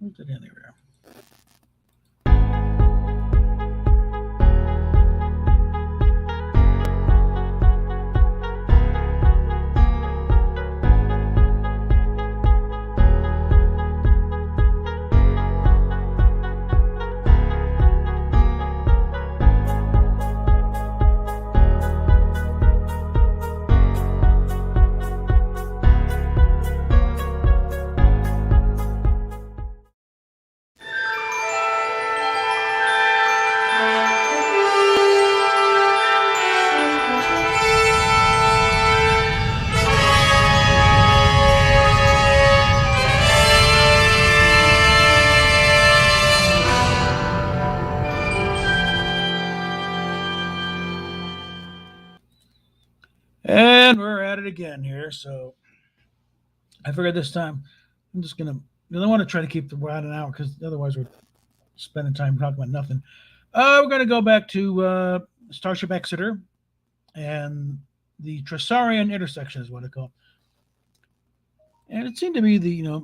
Where's it in there? And we're at it again here. So I figured this time I'm just going to, I want to try to keep the around an hour because otherwise we're spending time talking about nothing. We're going to go back to Starship Exeter and the Tressaurian intersection is what I call it. And it seemed to be the,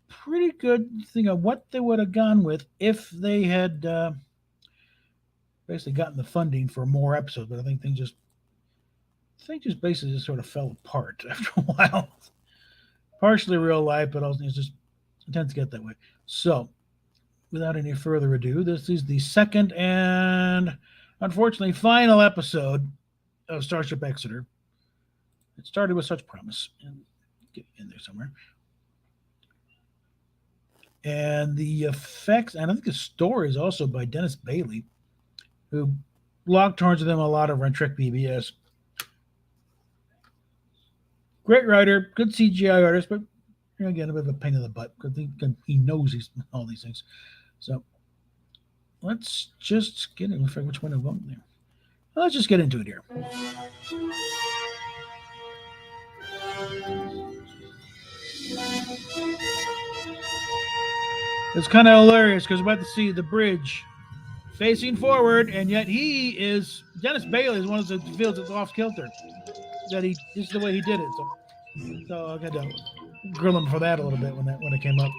pretty good thing of what they would have gone with if they had basically gotten the funding for more episodes. But I think things just basically just sort of fell apart after a while. Partially real life, but also it tends to get that way. So, without any further ado, this is the second and unfortunately final episode of Starship Exeter. It started with such promise, and get in there somewhere. And the effects, and I think the story is also by Dennis Bailey, who locked horns with him a lot over on Trek BBS. Great writer, good CGI artist, but again, a bit of a pain in the butt because he knows all these things. So let's just get in. Which one of them there? Well, let's just get into it here. It's kind of hilarious because we're about to see the bridge facing forward, and yet Dennis Bailey is one of the fields that's off kilter. This is the way he did it. So I got to grill him for that a little bit when it came up.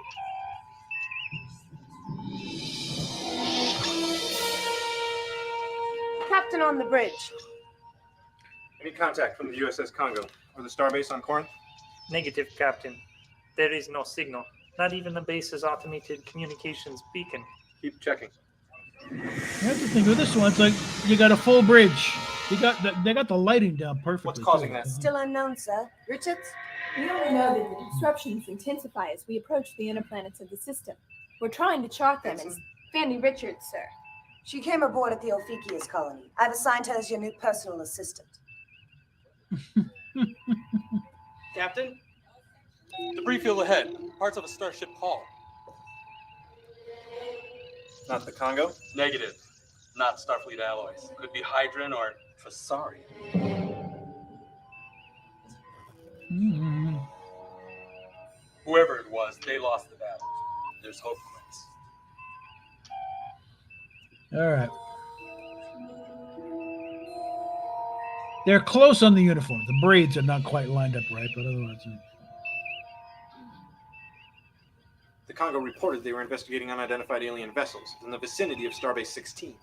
Captain on the bridge. Any contact from the USS Congo or the starbase on Corinth? Negative, Captain. There is no signal. Not even the base's automated communications beacon. Keep checking. That's the thing with this one. It's like you got a full bridge. They got the lighting down perfectly. What's causing that? Still unknown, sir. Richards? We only know that the disruptions intensify as we approach the inner planets of the system. We're trying to chart them. It's Fanny Richards, sir. She came aboard at the Ophiuchus colony. I've assigned her as your new personal assistant. Captain? Debris field ahead. Parts of a Starship hull. Not the Congo? Negative. Not Starfleet alloys. Could be Hydron or Tressaurian. Mm-hmm. Whoever it was, they lost the battle. There's hope for us. All right. They're close on the uniforms. The braids are not quite lined up right, but otherwise. The Congo reported they were investigating unidentified alien vessels in the vicinity of Starbase 16.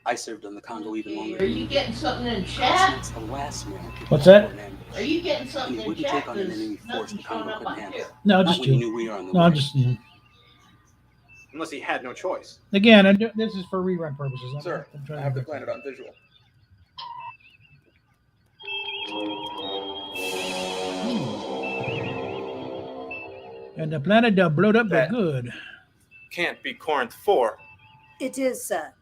I served on the Congo even longer. Are you getting something in chat? It's the last man. What's that? Are you getting something He in wouldn't chat? take on an enemy force the Nothing's showing Congo up couldn't on handle. here. No, Not just when you you. knew we were on the No, way. just Unless he had no choice. again. And this is for rerun purposes. Sir, I'm trying I to have the get- planet on visual. And the planet blowed up That- good. Can't be Corinth 4. It is, sir.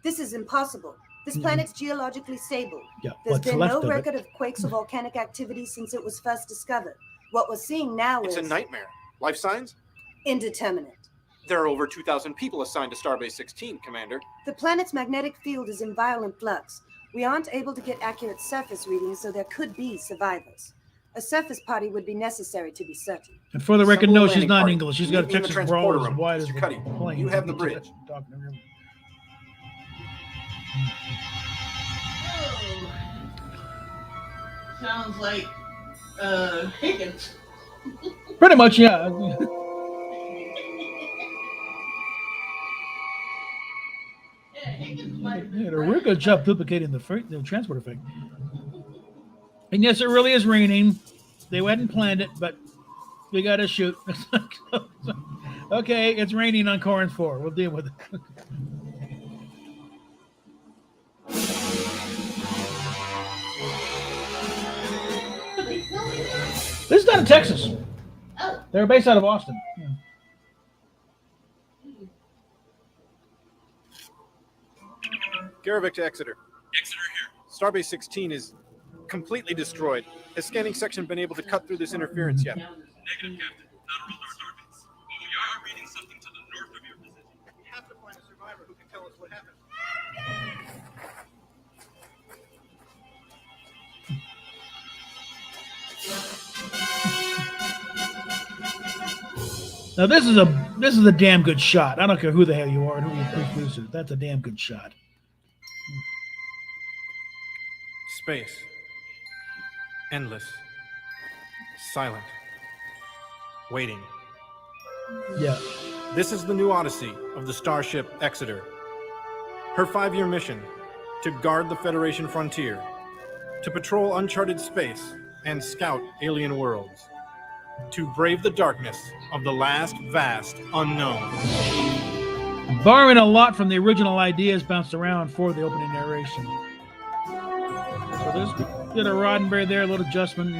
This is impossible. This planet's geologically stable. Yeah, There's what's been left no of record of quakes or volcanic activity since it was first discovered. What we're seeing now It's is a nightmare. Life signs? indeterminate. There are over 2,000 people assigned to Starbase 16, Commander. The planet's magnetic field is in violent flux. We aren't able to get accurate surface readings, so there could be survivors. A surface party would be necessary to be certain. And for the record, Assemble no, a she's landing not party. English. She's got a Meet me in the Texas transporter brawl as room. wide as Mr. the Cuddy, plane. you have the bridge. Talking to her. Sounds like Higgins. Pretty much, yeah. They did a real good job duplicating the transport effect. And yes, it really is raining. They hadn't planned it, but we got to shoot. Okay, it's raining on Corinth 4. We'll deal with it. Are they filming this? This is not in Texas. Oh, They're based out of Austin. Yeah. Garavik to Exeter. Exeter here. Starbase 16 is completely destroyed. Has scanning section been able to cut through this interference yet? Negative, Captain. Not around our starbase. But we are reading something to the north of your position. We have to find a survivor who can tell us what happened. Now this is a damn good shot. I don't care who the hell you are and who you produce it. That's a damn good shot. Space. Endless. Silent. Waiting. Yeah. This is the new odyssey of the Starship Exeter. Her 5-year mission: to guard the Federation frontier, to patrol uncharted space and scout alien worlds, to brave the darkness of the last vast unknown. Borrowing a lot from the original ideas bounced around for the opening narration. So there's a bit of Roddenberry there, a little adjustment. You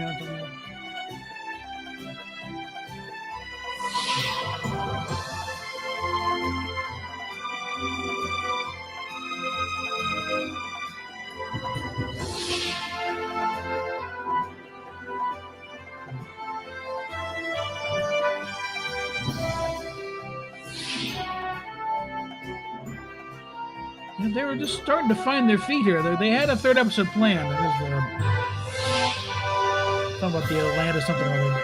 know, they were just starting to find their feet here. They had a third episode planned. Talking about the Atlanta something or other.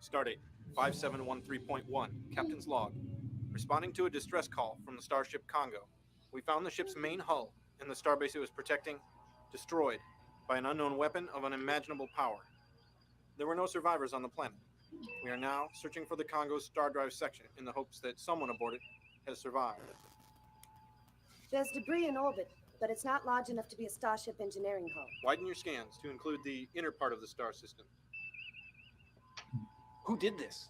Stardate 5713.1, Captain's Log. Responding to a distress call from the Starship Congo, we found the ship's main hull and the starbase it was protecting destroyed by an unknown weapon of unimaginable power. There were no survivors on the planet. We are now searching for the Congo's star drive section in the hopes that someone aboard it has survived. There's debris in orbit, but it's not large enough to be a Starship engineering hull. Widen your scans to include the inner part of the star system. Who did this?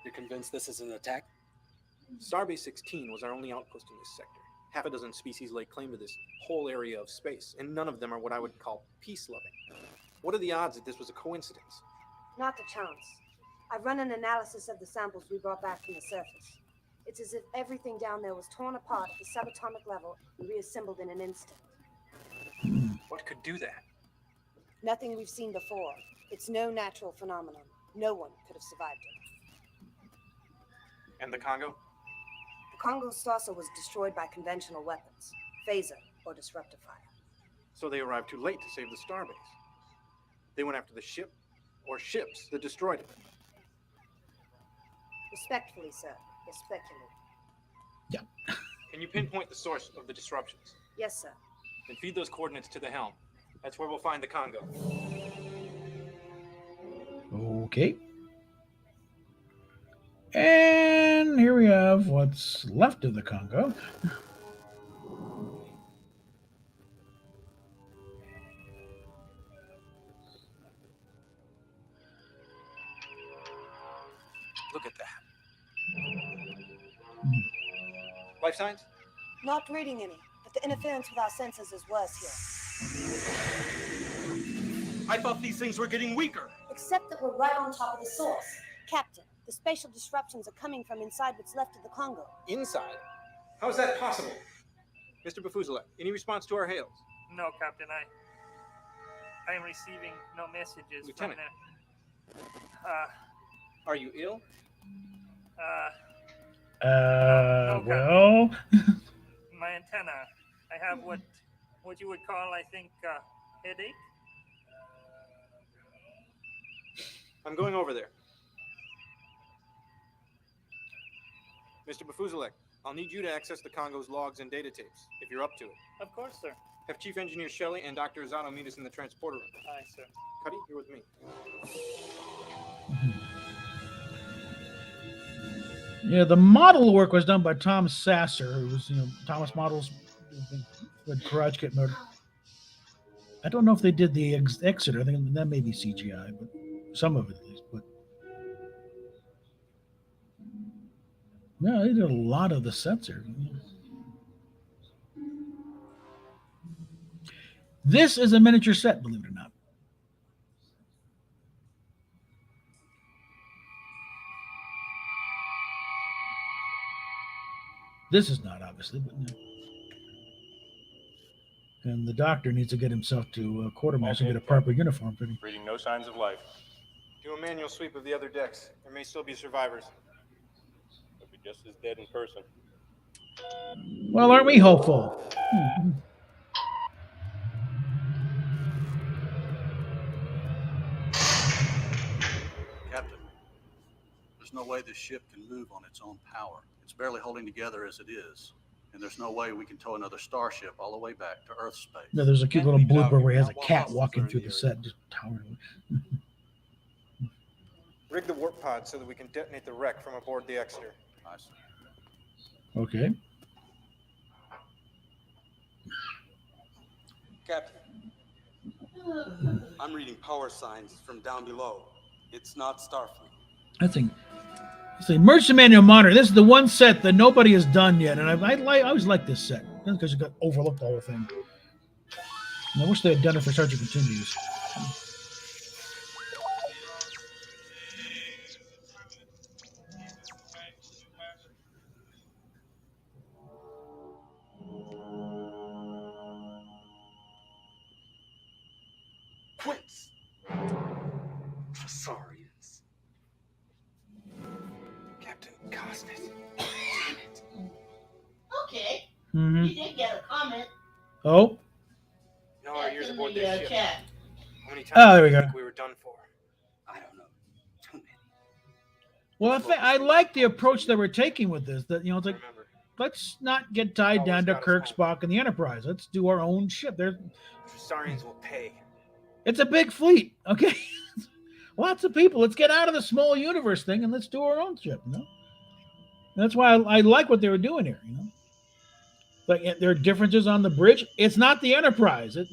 You're convinced this is an attack? Starbase 16 was our only outpost in this sector. Half a dozen species lay claim to this whole area of space, and none of them are what I would call peace-loving. What are the odds that this was a coincidence? Not a chance. I've run an analysis of the samples we brought back from the surface. It's as if everything down there was torn apart at the subatomic level and reassembled in an instant. What could do that? Nothing we've seen before. It's no natural phenomenon. No one could have survived it. And the Congo? The Congo's saucer was destroyed by conventional weapons, phaser or disruptor fire. So they arrived too late to save the starbase. They went after the ship, or ships that destroyed it. Respectfully, sir, you're speculating. Yeah. Can you pinpoint the source of the disruptions? Yes, sir. Then feed those coordinates to the helm. That's where we'll find the Congo. Okay. And here we have what's left of the Congo. Look at that. Life signs? Not reading any, but the interference with our senses is worse here. I thought these things were getting weaker. Except that we're right on top of the source. Captain, the spatial disruptions are coming from inside what's left of the Congo. Inside? How is that possible? Mr. Bafuzalek, any response to our hails? No, Captain, I am receiving no messages Lieutenant. from there. Are you ill? No, Well, my antenna. I have what you would call, I think, headache. I'm going over there. Mr. Bafuzalek, I'll need you to access the Congo's logs and data tapes, if you're up to it. Of course, sir. Have Chief Engineer Shelley and Dr. Azano meet us in the transporter room. Aye, sir. Cuddy, you're with me. Yeah, the model work was done by Tom Sasser, who was, Thomas Models with Garage Kit Motor. I don't know if they did the Exeter. I think that may be CGI, but some of it at least. But no, they did a lot of the sets here. This is a miniature set, believe it or not. This is not, obviously, but no. And the doctor needs to get himself to quartermaster and get a proper uniform fitting. Reading no signs of life. Do a manual sweep of the other decks. There may still be survivors. They'll be just as dead in person. Well, aren't we hopeful? Captain, there's no way this ship can move on its own power. It's barely holding together as it is. And there's no way we can tow another Starship all the way back to Earth space. No, there's a cute little blooper where he has a cat walking through the set, just towering. Rig the warp pod so that we can detonate the wreck from aboard the Exeter. I see. Okay. Captain, I'm reading power signs from down below. It's not Starfleet. I think it's the emergency manual monitor. This is the one set that nobody has done yet, and I always like this set because it got overlooked the whole thing. And I wish they had done it for Sergeant Continues. Quince! Tressaurians. Captain Cosnet. Okay. Mm-hmm. You did get a comment. Oh. In all our years in aboard the, this ship, chat. how many times Oh, there we do you go. think we were done for? I don't know. Too many. Well, I like the approach that we're taking with this. That it's like, Remember, let's not get tied Always down to got us Kirk, home. Spock, and the Enterprise. Let's do our own ship. Tressaurians will pay. It's a big fleet, okay? Lots of people. Let's get out of the small universe thing and let's do our own ship. That's why I like what they were doing here. Like there are differences on the bridge. It's not the Enterprise. It's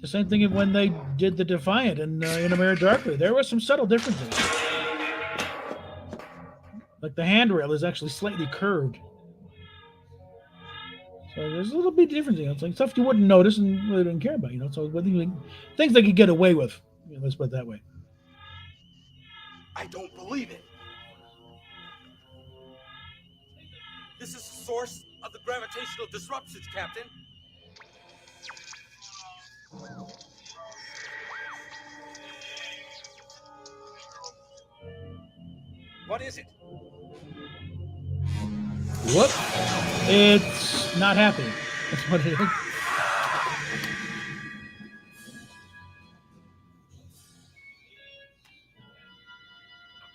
the same thing when they did the Defiant and in America Darkly. There were some subtle differences. Like the handrail is actually slightly curved. So there's a little bit different. It's like stuff you wouldn't notice and really didn't care about. So things they could get away with. Let's put it that way. I don't believe it. This is the source of the gravitational disruptions, Captain. What is it? Whoop. It's not happy. That's what it is.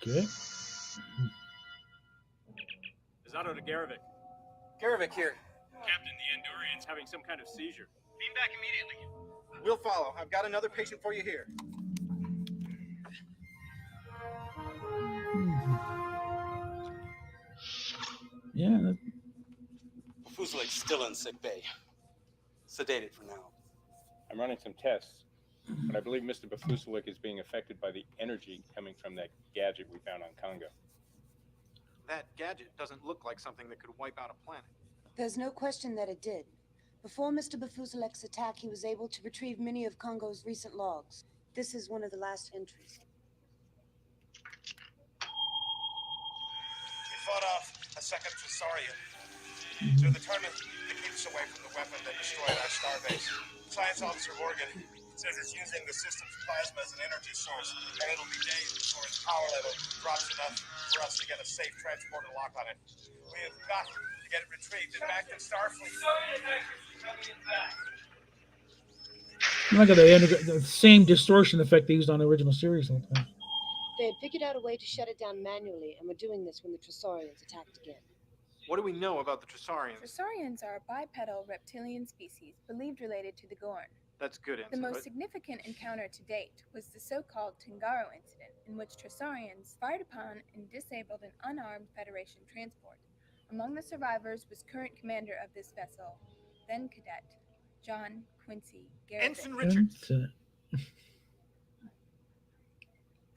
Okay. Zato to Garavik. Garavik here. Captain, the Andorian's having some kind of seizure. Beam back immediately. We'll follow. I've got another patient for you here. Yeah. Fuselik's still in sick bay. Sedated for now. I'm running some tests, but I believe Mr. Bafuselik is being affected by the energy coming from that gadget we found on Congo. That gadget doesn't look like something that could wipe out a planet. There's no question that it did. Before Mr. Bafuselik's attack, he was able to retrieve many of Congo's recent logs. This is one of the last entries. We fought off a second Tressaurian. They're determined to keep us away from the weapon that destroyed our starbase. Science Officer Morgan says it's using the system's plasma as an energy source, and it'll be days before its power level drops enough for us to get a safe transporter lock on it. We have got to get it retrieved and back to Starfleet. Look at the same distortion effect they used on the original series all the time. They had figured out a way to shut it down manually, and were doing this when the Tressaurians attacked again. What do we know about the Tressaurians? Tressaurians are a bipedal reptilian species believed related to the Gorn. That's good, The Ensign. most but significant encounter to date was the so-called Tengaro incident, in which Tressaurians fired upon and disabled an unarmed Federation transport. Among the survivors was current commander of this vessel, then cadet, John Quincy Garrett. Ensign Richards!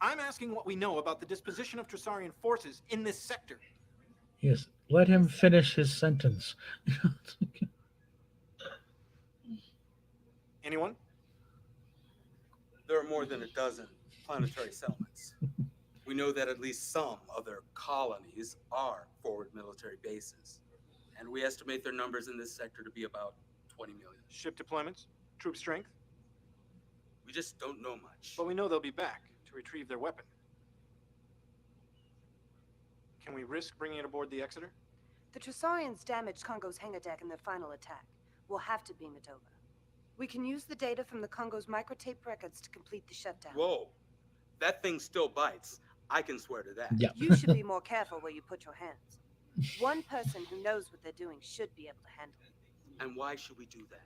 I'm asking what we know about the disposition of Tressaurian forces in this sector. Yes, let him finish his sentence. Anyone? There are more than a dozen planetary settlements. We know that at least some of their colonies are forward military bases, and we estimate their numbers in this sector to be about 20 million. Ship deployments? Troop strength? We just don't know much. But we know they'll be back to retrieve their weapon. Can we risk bringing it aboard the Exeter? The Tressaurians damaged Congo's hangar deck in their final attack. We'll have to beam it over. We can use the data from the Congo's microtape records to complete the shutdown. Whoa, that thing still bites. I can swear to that. Yeah. You should be more careful where you put your hands. One person who knows what they're doing should be able to handle it. And why should we do that?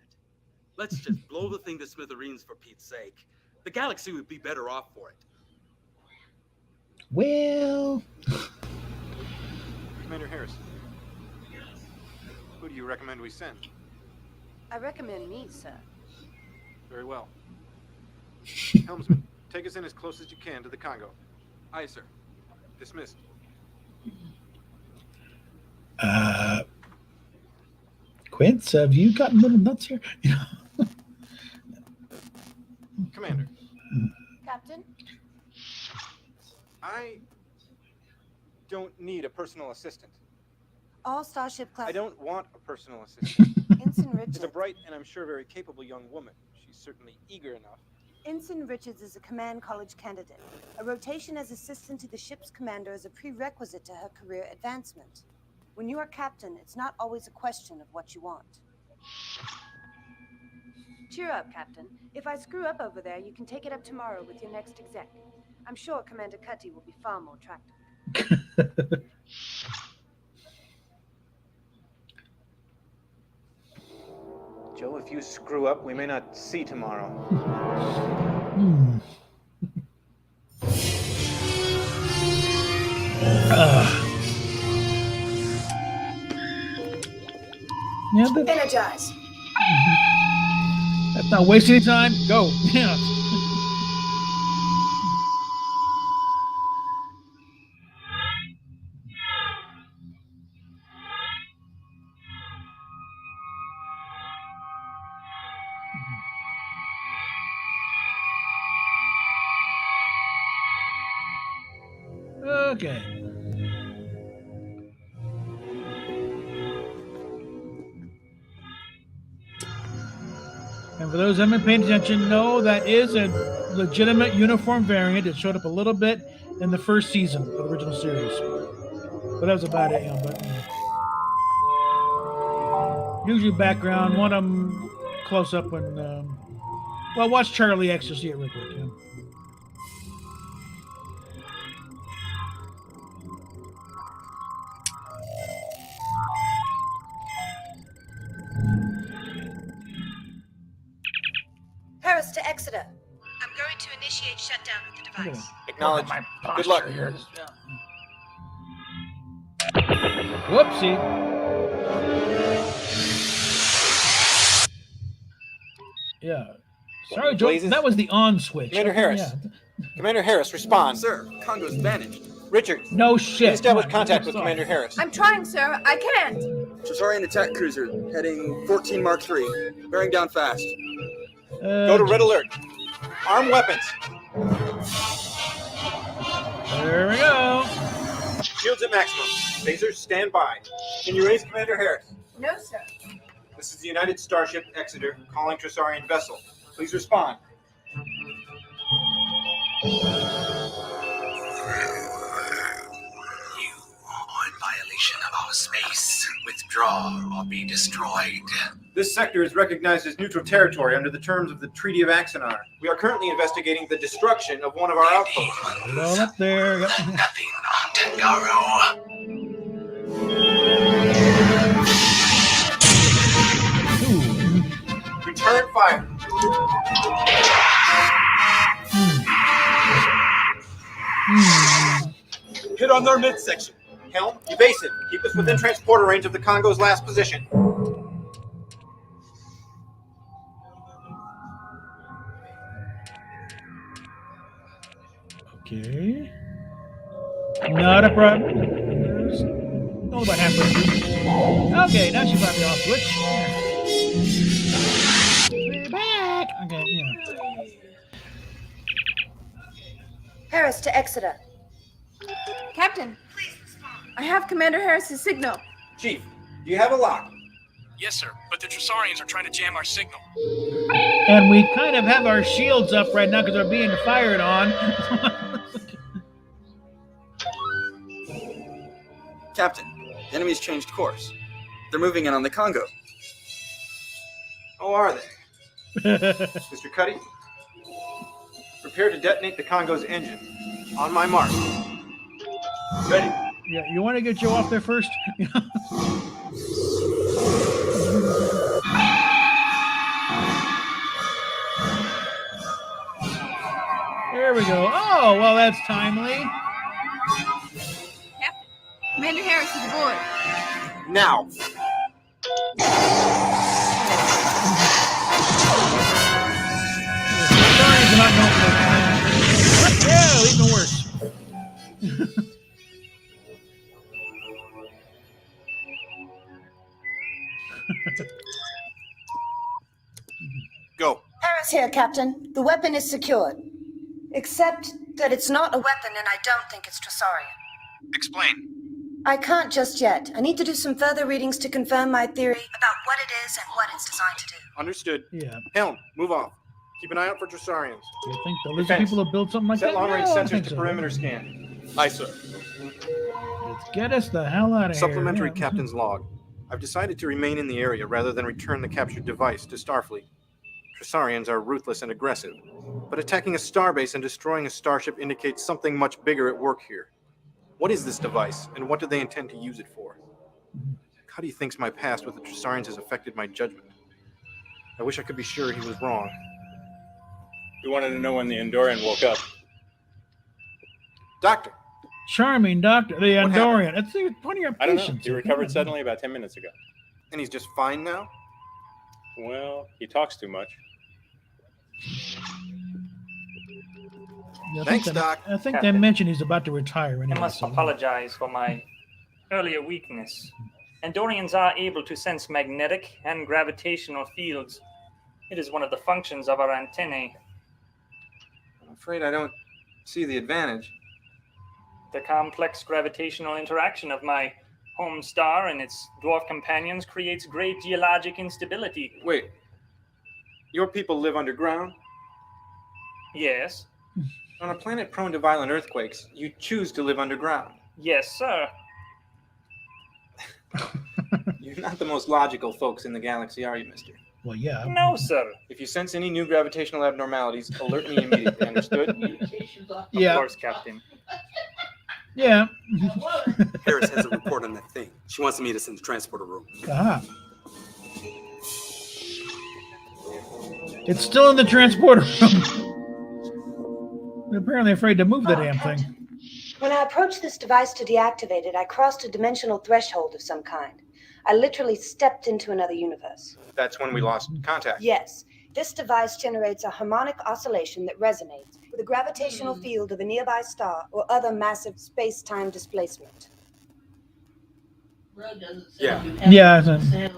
Let's just blow the thing to smithereens for Pete's sake. The galaxy would be better off for it. Well, Commander Harris, who do you recommend we send? I recommend me, sir. Very well. Helmsman, take us in as close as you can to the Congo. Aye, sir. Dismissed. Quince, have you gotten little nuts here? Commander, Captain? I don't need a personal assistant. All Starship class. I don't want a personal assistant. Ensign Richards. It's a bright and I'm sure very capable young woman. She's certainly eager enough. Ensign Richards is a command college candidate. A rotation as assistant to the ship's commander is a prerequisite to her career advancement. When you are captain, it's not always a question of what you want. Cheer up, Captain. If I screw up over there, you can take it up tomorrow with your next exec. I'm sure Commander Cutty will be far more attractive. Joe, if you screw up, we may not see tomorrow. Yeah, but Energize. that's not wasting any time. Go. Yeah. Okay. And for those who haven't been paying attention, no, that is a legitimate uniform variant. It showed up a little bit in the first season of the original series. But that was about it, usually background, one of them close up when, well, watch Charlie X, you'll see it real quick. Yeah. Harris to Exeter. I'm going to initiate shutdown of the device. Acknowledge. My Good luck. posture here. Whoopsie. Yeah. Sorry, Joe. Blazes. That was the on switch. Commander Harris. Yeah. Commander Harris, respond. Sir, Congo's vanished. Richard, No shit. establish Come on, contact with stop. Commander Harris. I'm trying, sir. I can't. Tressaurian attack cruiser, heading 14 Mark III. Bearing down fast. Go to red alert. Arm weapons. There we go. Shields at maximum. Phasers, stand by. Can you raise Commander Harris? No, sir. This is the United Starship Exeter calling Tressaurian vessel. Please respond. You are in violation of our space. Withdraw or be destroyed. This sector is recognized as neutral territory under the terms of the Treaty of Axanar. We are currently investigating the destruction of one of our outposts. Put it all up there. Yep. Nothing on Tengaro. Return fire. Hit on their midsection. Helm, evasive. Keep us within transporter range of the Congo's last position. Okay. Not a problem. There's all about halfway through. Okay, now she probably off switch. We're back. Okay, yeah. Harris to Exeter. Captain, I have Commander Harris's signal. Chief, do you have a lock? Yes, sir, but the Tressaurians are trying to jam our signal. And we kind of have our shields up right now because they're being fired on. Captain, the enemy's changed course. They're moving in on the Congo. Oh, are they? Mr. Cuddy, prepare to detonate the Congo's engine. On my mark. Ready. Yeah, you want to get Joe off there first? There we go. Oh, well, that's timely. Captain, Commander Harris is aboard. Now. Yeah, even worse. Go. Harris here, Captain. The weapon is secured. Except that it's not a weapon and I don't think it's Tressaurian. Explain. I can't just yet. I need to do some further readings to confirm my theory about what it is and what it's designed to do. Understood. Yeah. Helm, move off. Keep an eye out for Tressaurians. You think the lizard people have built something like Set that? long-range No, I don't sensors think to so. perimeter scan. Aye, sir. Let's get us the hell out of Supplementary here. captain's log. I've decided to remain in the area rather than return the captured device to Starfleet. Tressaurians are ruthless and aggressive, but attacking a starbase and destroying a starship indicates something much bigger at work here. What is this device, and what do they intend to use it for? Cuddy thinks my past with the Tressaurians has affected my judgment. I wish I could be sure he was wrong. We wanted to know when the Andorian woke up. Doctor! Charming doctor, the What Andorian. It's one of your I don't know. patients. He recovered suddenly about 10 minutes ago. And he's just fine now? Well, he talks too much. Yeah, Thanks, Doc. I think they Captain. mentioned he's about to retire I anyway. must so- apologize for my earlier weakness. Andorians are able to sense magnetic and gravitational fields. It is one of the functions of our antennae. I'm afraid I don't see the advantage. The complex gravitational interaction of my home star and its dwarf companions creates great geologic instability. Wait. Your people live underground? Yes. On a planet prone to violent earthquakes, you choose to live underground. Yes, sir. You're not the most logical folks in the galaxy, are you, mister? Well, yeah. No, sir. If you sense any new gravitational abnormalities, alert me immediately, understood? Yeah. Of course, Captain. Yeah. Harris has a report on that thing. She wants to meet us in the transporter room. Aha. It's still in the transporter room. They're apparently afraid to move the damn thing. When I approached this device to deactivate it, I crossed a dimensional threshold of some kind. I literally stepped into another universe. That's when we lost contact. Yes, this device generates a harmonic oscillation that resonates with the gravitational field of a nearby star or other massive space-time displacement. Yeah. Yeah.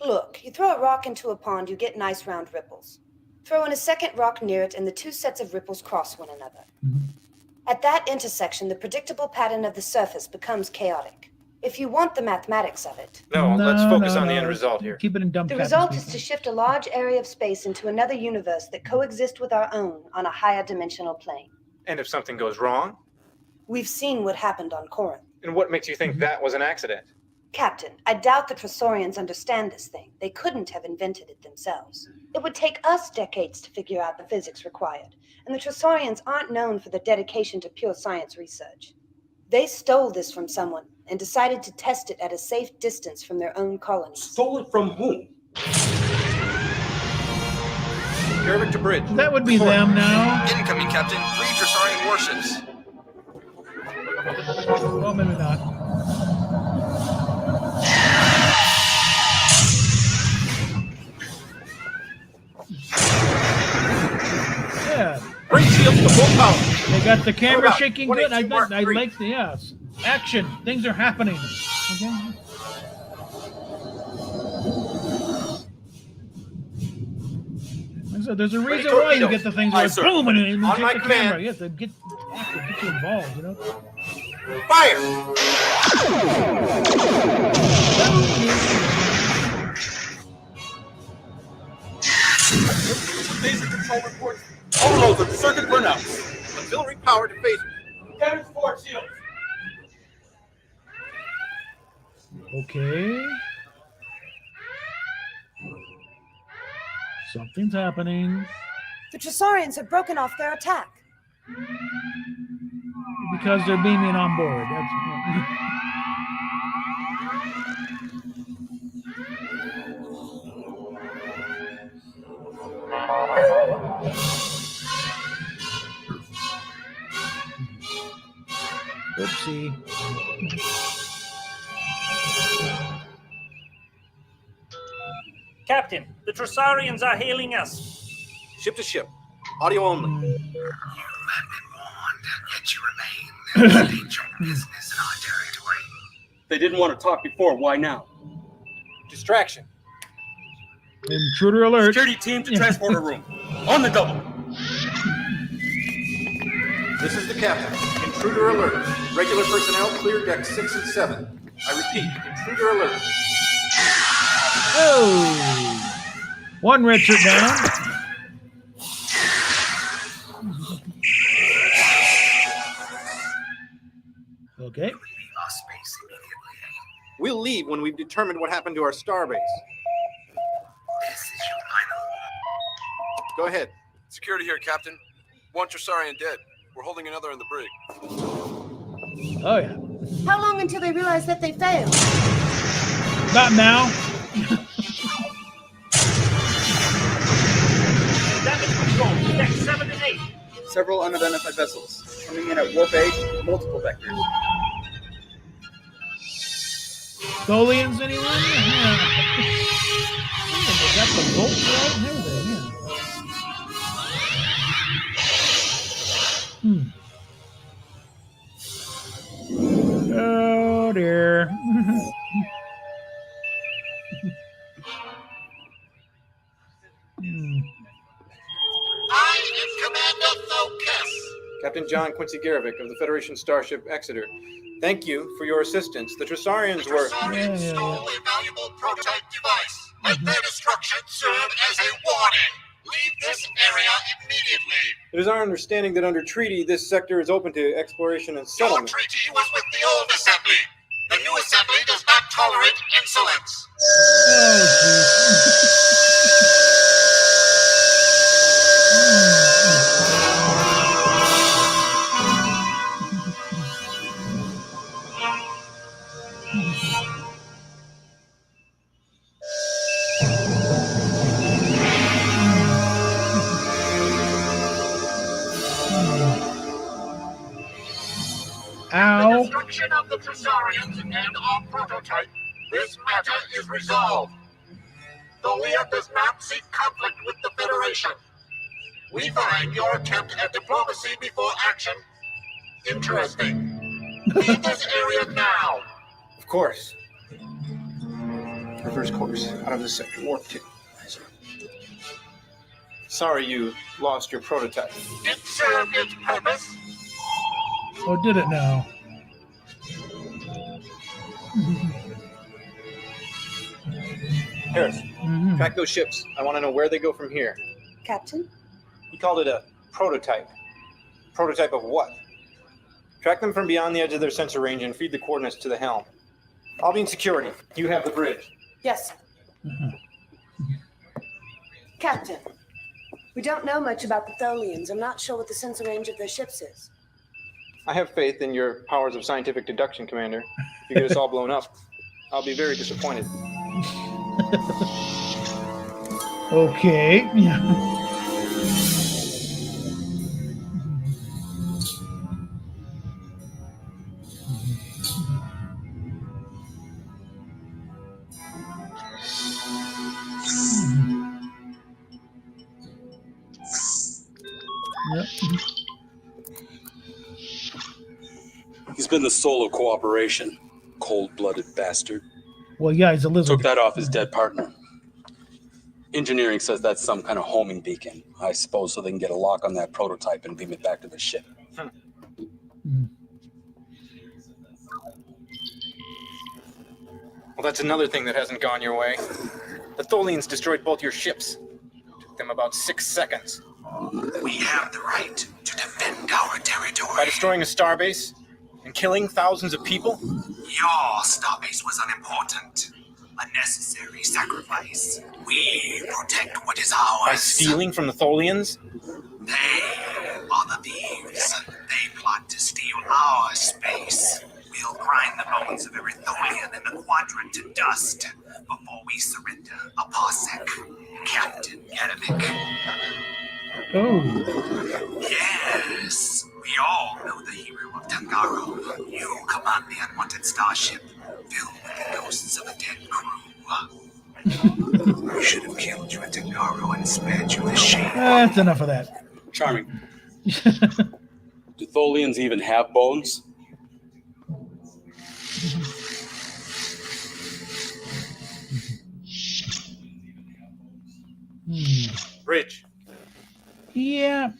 Look, you throw a rock into a pond, you get nice round ripples. Throw in a second rock near it, and the two sets of ripples cross one another. At that intersection, the predictable pattern of the surface becomes chaotic. If you want the mathematics of it, Let's focus on the end result here. Keep it in dumb the captain's result speak. is to shift a large area of space into another universe that coexists with our own on a higher dimensional plane. And if something goes wrong? We've seen what happened on Corinth. And what makes you think that was an accident? Captain, I doubt the Tressaurians understand this thing. They couldn't have invented it themselves. It would take us decades to figure out the physics required, and the Tressaurians aren't known for their dedication to pure science research. They stole this from someone and decided to test it at a safe distance from their own colonies. Stole it from whom? Garrick to bridge. That would be them now. Incoming, Captain. 3 Tressaurian warships. Well, maybe not. Yeah. Bring shields to full power. They got the camera About shaking good. I 22 Mark III. like the yes. Action. Things are happening. Okay. So there's a reason why you get the things Aye, like sir. boom and you On take my the command. camera. You have to get you involved, you know. Fire! Basic control reports. Overload of circuit burnouts. Auxiliary power to phaser. Cannons forward shields. Okay. Something's happening. The Tressaurians have broken off their attack. Because they're beaming on board. That's oopsie. Captain, the Tressaurians are hailing us. Ship to ship. Audio only. You have been warned, yet you remain. There is danger of business in our territory. They didn't want to talk before. Why now? Distraction. Intruder alert. Security team to transporter room. On the double. This is the captain. Intruder alert. Regular personnel clear deck 6 and 7. I repeat, intruder alert. Oh! One red shirt down. Okay. We'll leave when we've determined what happened to our starbase. This is your final. Go ahead. Security here, Captain. 1 Tressaurian dead. We're holding another in the brig. Oh, yeah. How long until they realize that they failed? Not now. Damage control, deck 7 and 8. Several unidentified vessels. Coming in at warp 8, multiple vectors. Tholians, anyone? Yeah. They got the bolts right and everything, yeah. Oh, dear. I am Commander Focus. Captain John Quincy Garrick of the Federation Starship Exeter. Thank you for your assistance. The Tressaurians were... Tressaurians stole a valuable prototype device. Let their destruction serve as a warning. Leave this area immediately. It is our understanding that under treaty, this sector is open to exploration and Your settlement. treaty was with the old assembly. The new assembly does not tolerate insolence. Ow. The destruction of the Tressaurians and our prototype, this matter is resolved. The Lear does not seek conflict with the Federation. We find your attempt at diplomacy before action interesting. Leave this area now. Of course. Reverse course. Out of this sector. Warp 2. Sorry you lost your prototype. It served its purpose. Oh, did it now? Harris, track those ships. I want to know where they go from here. Captain? He called it a prototype. Prototype of what? Track them from beyond the edge of their sensor range and feed the coordinates to the helm. I'll be in security. You have the bridge. Yes, sir. Captain, we don't know much about the Tholians. I'm not sure what the sensor range of their ships is. I have faith in your powers of scientific deduction, Commander. If you get us all blown up, I'll be very disappointed. Okay. Yep. He's been the soul of cooperation. Cold-blooded bastard. Well, yeah, he's a lizard. Took that off his dead partner. Engineering says that's some kind of homing beacon. I suppose so they can get a lock on that prototype and beam it back to the ship. Well, that's another thing that hasn't gone your way. The Tholians destroyed both your ships. Took them about 6 seconds. We have the right to defend our territory. By destroying a starbase and killing thousands of people? Your starbase was unimportant. A necessary sacrifice. We protect what is ours. By stealing from the Tholians? They are the thieves. They plot to steal our space. We'll grind the bones of every Tholian in the quadrant to dust before we surrender a parsec. Captain Gedimick. Oh. Yes, we all know the hero of Tangaro. You command the unwanted starship, filled with the ghosts of a dead crew. We should have killed you at Tangaro and spared you the shame. That's enough of that. Charming. Do Tholians even have bones? Bridge. Yeah.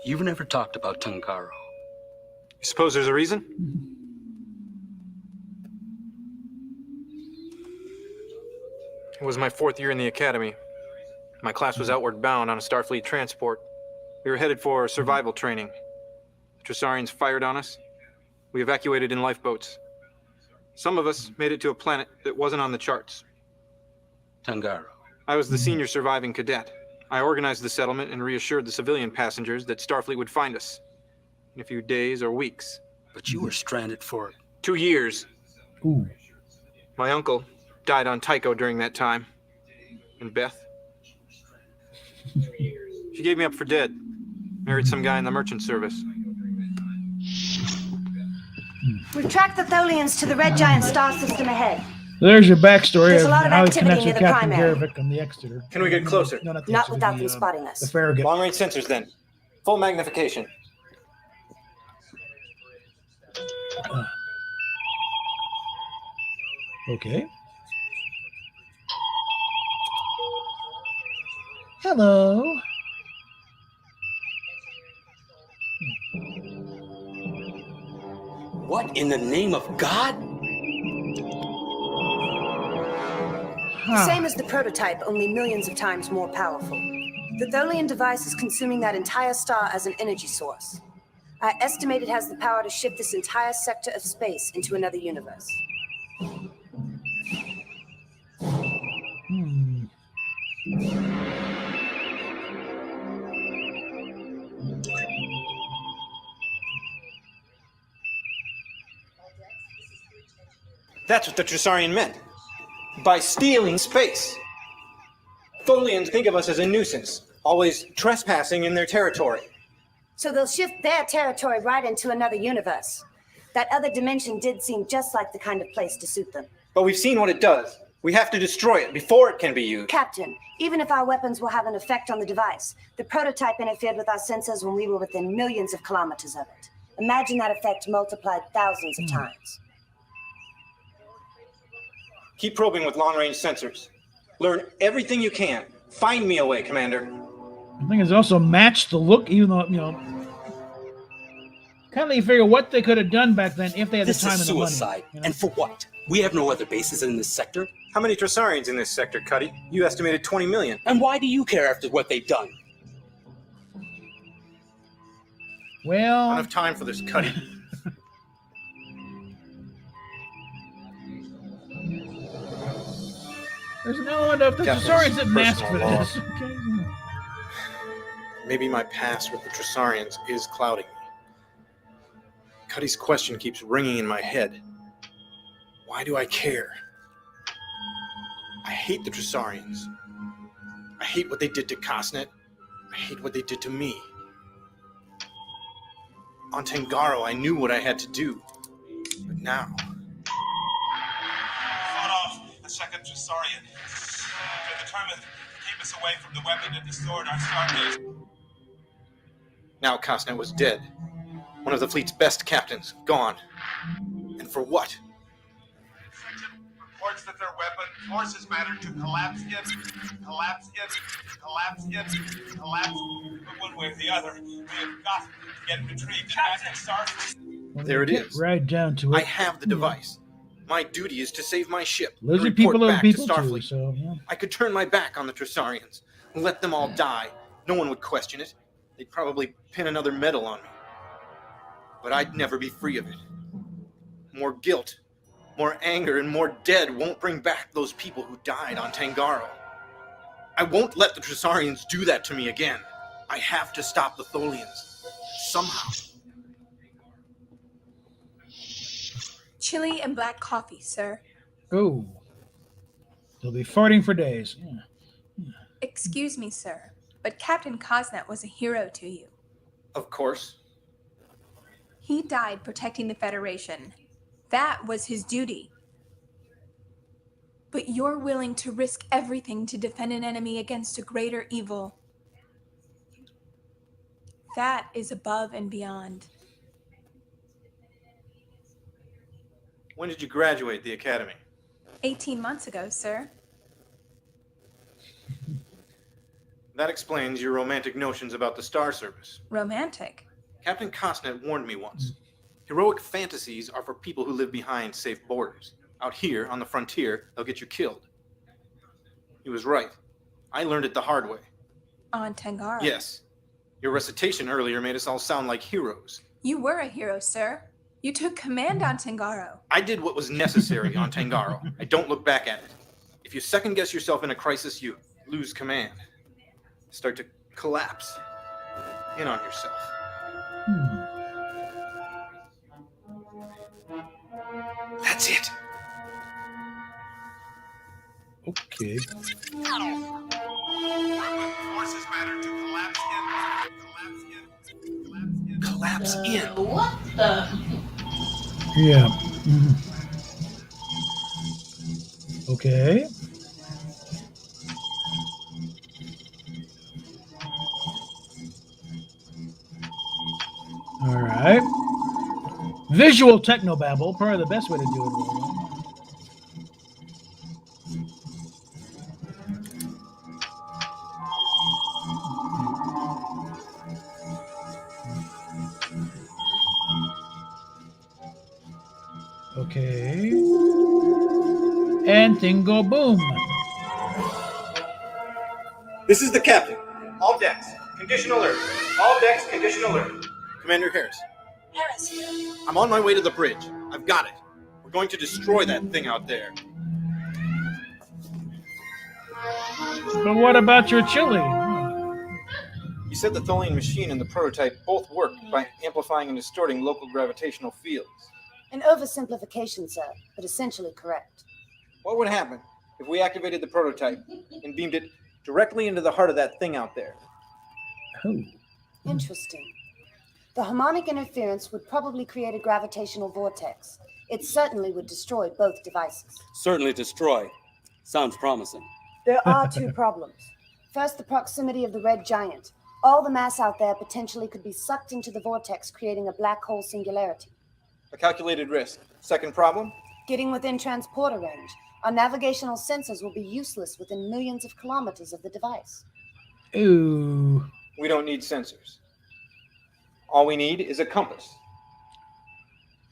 You've never talked about Tangaro. You suppose there's a reason? It was my 4th year in the academy. My class was outward bound on a Starfleet transport. We were headed for survival training. The Tressaurians fired on us. We evacuated in lifeboats. Some of us made it to a planet that wasn't on the charts. Tangaro. I was the senior surviving cadet. I organized the settlement and reassured the civilian passengers that Starfleet would find us in a few days or weeks. But you were stranded for 2 years. Ooh. My uncle died on Tycho during that time. And Beth? She gave me up for dead. Married some guy in the merchant service. We've tracked the Tholians to the red giant star system ahead. There's your backstory There's of a lot of how he activity connects near with the Captain primary. Garvik on the Exeter. Can we get closer? No, not the Not Exeter, without the, them spotting us. The Farragut. Long-range sensors, then. Full magnification. Okay. Hello. What in the name of God? Same as the prototype, only millions of times more powerful. The Tholian device is consuming that entire star as an energy source. I estimate it has the power to shift this entire sector of space into another universe. That's what the Tressaurian meant. By stealing space. Tholians think of us as a nuisance, always trespassing in their territory. So they'll shift their territory right into another universe. That other dimension did seem just like the kind of place to suit them. But we've seen what it does. We have to destroy it before it can be used. Captain, even if our weapons will have an effect on the device, the prototype interfered with our sensors when we were within millions of kilometers of it. Imagine that effect multiplied thousands of times. Keep probing with long-range sensors. Learn everything you can. Find me a way, Commander. I think it's also matched the look, even though, you know, kind of you figure what they could have done back then if they had This the time is and the money. suicide. You know? And for what? We have no other bases in this sector. How many Tressaurians in this sector, Cuddy? You estimated 20 million. And why do you care after what they've done? Well, I don't have time for this, Cuddy. there's an element of the Captain's Tressaurians that mask for personal this. Okay. Maybe my past with the Tressaurians is clouding me. Cuddy's question keeps ringing in my head. Why do I care? I hate the Tressaurians. I hate what they did to Cosnet. I hate what they did to me. On Tangaro, I knew what I had to do. But now... Fought off the second Tressaurian to determine to keep us away from the weapon that destroyed our starbase. Now Cosnet was dead. One of the fleet's best captains, gone. And for what? Reports that their weapon forces matter to collapse in, collapse in, collapse in, collapse. But one way or the other, we have got to get retrieved back to Starship. There it is. Right down to it. I have the device. My duty is to save my ship. Losing and people report are back people to Starfleet. too, so yeah. I could turn my back on the Tressaurians and let them all die. No one would question it. They'd probably pin another medal on me. But I'd never be free of it. More guilt, more anger, and more dead won't bring back those people who died on Tangaro. I won't let the Tressaurians do that to me again. I have to stop the Tholians. Somehow. Chili and black coffee, sir. Oh. They'll be farting for days. Yeah. Excuse me, sir, but Captain Cosnet was a hero to you. Of course. He died protecting the Federation. That was his duty. But you're willing to risk everything to defend an enemy against a greater evil. That is above and beyond. When did you graduate the academy? 18 months ago, sir. That explains your romantic notions about the Star Service. Romantic? Captain Cosnet warned me once. Heroic fantasies are for people who live behind safe borders. Out here, on the frontier, they'll get you killed. He was right. I learned it the hard way. On Tangaro? Yes. Your recitation earlier made us all sound like heroes. You were a hero, sir. You took command on Tangaro. I did what was necessary on Tangaro. I don't look back at it. If you second guess yourself in a crisis, you lose command. Start to collapse in on yourself. That's it. Okay. Forces matter to collapse in, collapse in. What the? Yeah. Okay. All right. Visual technobabble, probably the best way to do it. Okay. And thing go boom. This is the captain. All decks, condition alert. All decks, condition alert. Commander Harris. Harris. I'm on my way to the bridge. I've got it. We're going to destroy that thing out there. But what about your chili? You said the Tholian machine and the prototype both work by amplifying and distorting local gravitational fields. An oversimplification, sir, but essentially correct. What would happen if we activated the prototype and beamed it directly into the heart of that thing out there? Oh. Interesting. The harmonic interference would probably create a gravitational vortex. It certainly would destroy both devices. Certainly destroy. Sounds promising. There are two problems. First, the proximity of the red giant. All the mass out there potentially could be sucked into the vortex, creating a black hole singularity. A calculated risk. Second problem? Getting within transporter range. Our navigational sensors will be useless within millions of kilometers of the device. Ooh. We don't need sensors. All we need is a compass.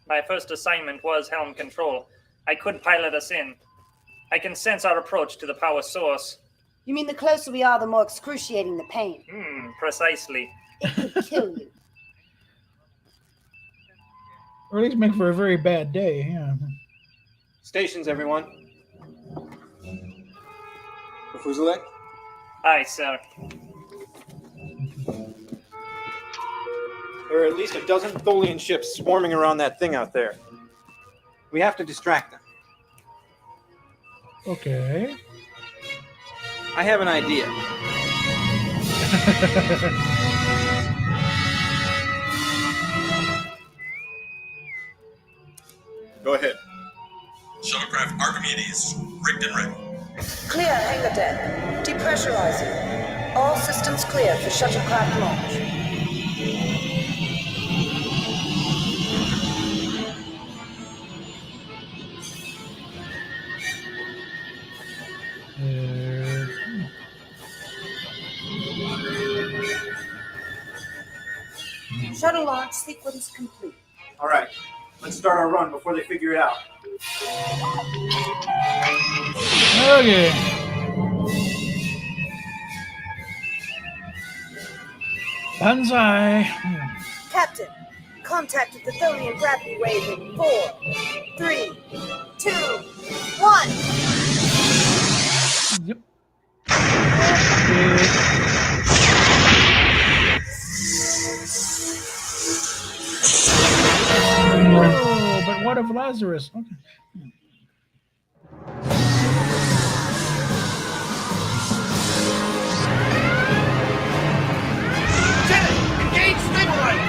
My first assignment was helm control. I could pilot us in. I can sense our approach to the power source. You mean the closer we are, the more excruciating the pain? Precisely. It could kill you. Or at least make for a very bad day. Yeah. Stations, everyone. Fuselek? Aye, sir. There are at least a dozen Tholian ships swarming around that thing out there. We have to distract them. Okay. I have an idea. Go ahead. Shuttlecraft Archimedes, rigged and ready. Clear hangar deck. Depressurizing. All systems clear for shuttlecraft launch. Shuttle launch sequence complete. All right. Let's start our run before they figure it out. Okay. Banzai. Captain, contact with the Tholian gravity wave in 4, 3, 2, 1. Yep. Oh, but what of Lazarus? Okay. Engage stabilizer!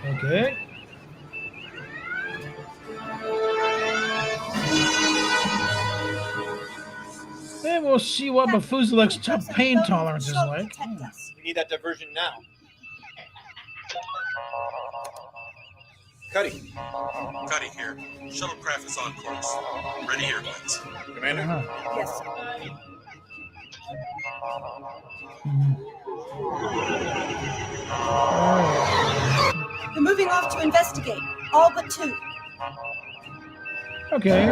Okay. And we'll see what Bafuzelek's top pain tolerance is like. We need that diversion now. Cuddy. Cuddy here. Shuttlecraft is on course. Ready airplanes. Commander? Yes, sir. They're moving off to investigate. All but 2. Okay.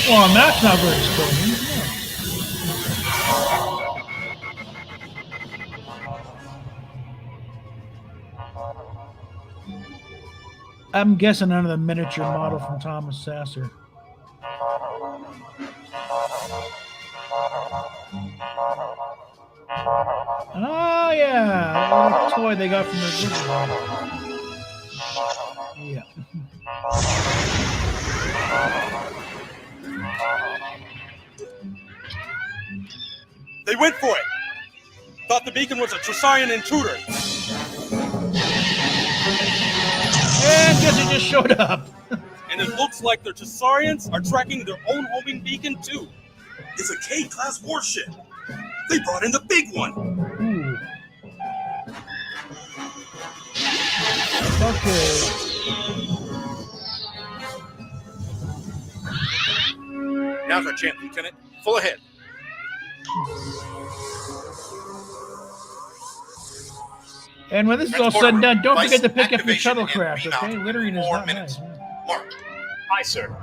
Well, that's not very exploding. I'm guessing another miniature model from Thomas Sasser. Oh yeah, that little toy they got from the yeah. They went for it. Thought the beacon was a Tressaurian intruder. And guess it just showed up. And it looks like the Tressaurians are tracking their own homing beacon too. It's a K-class warship. They brought in the big one. Ooh. Okay. Now's our chance, Lieutenant. Full ahead. And when this is all said and done, don't forget to pick up your shuttlecraft, okay? Littering is not nice. Mark. Aye, sir.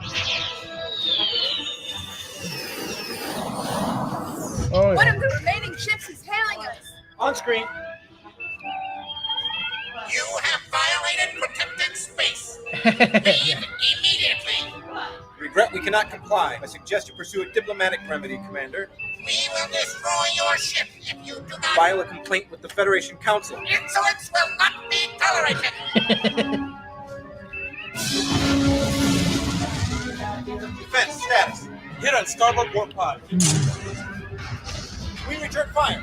Oh, One yeah. of the remaining ships is hailing us. On screen. You have violated protected space. Leave immediately. Regret we cannot comply. I suggest you pursue a diplomatic remedy, Commander. We will destroy your ship if you do not. File a complaint with the Federation Council. Insolence will not be tolerated. Defense status. Hit on starboard warp pod. We return fire.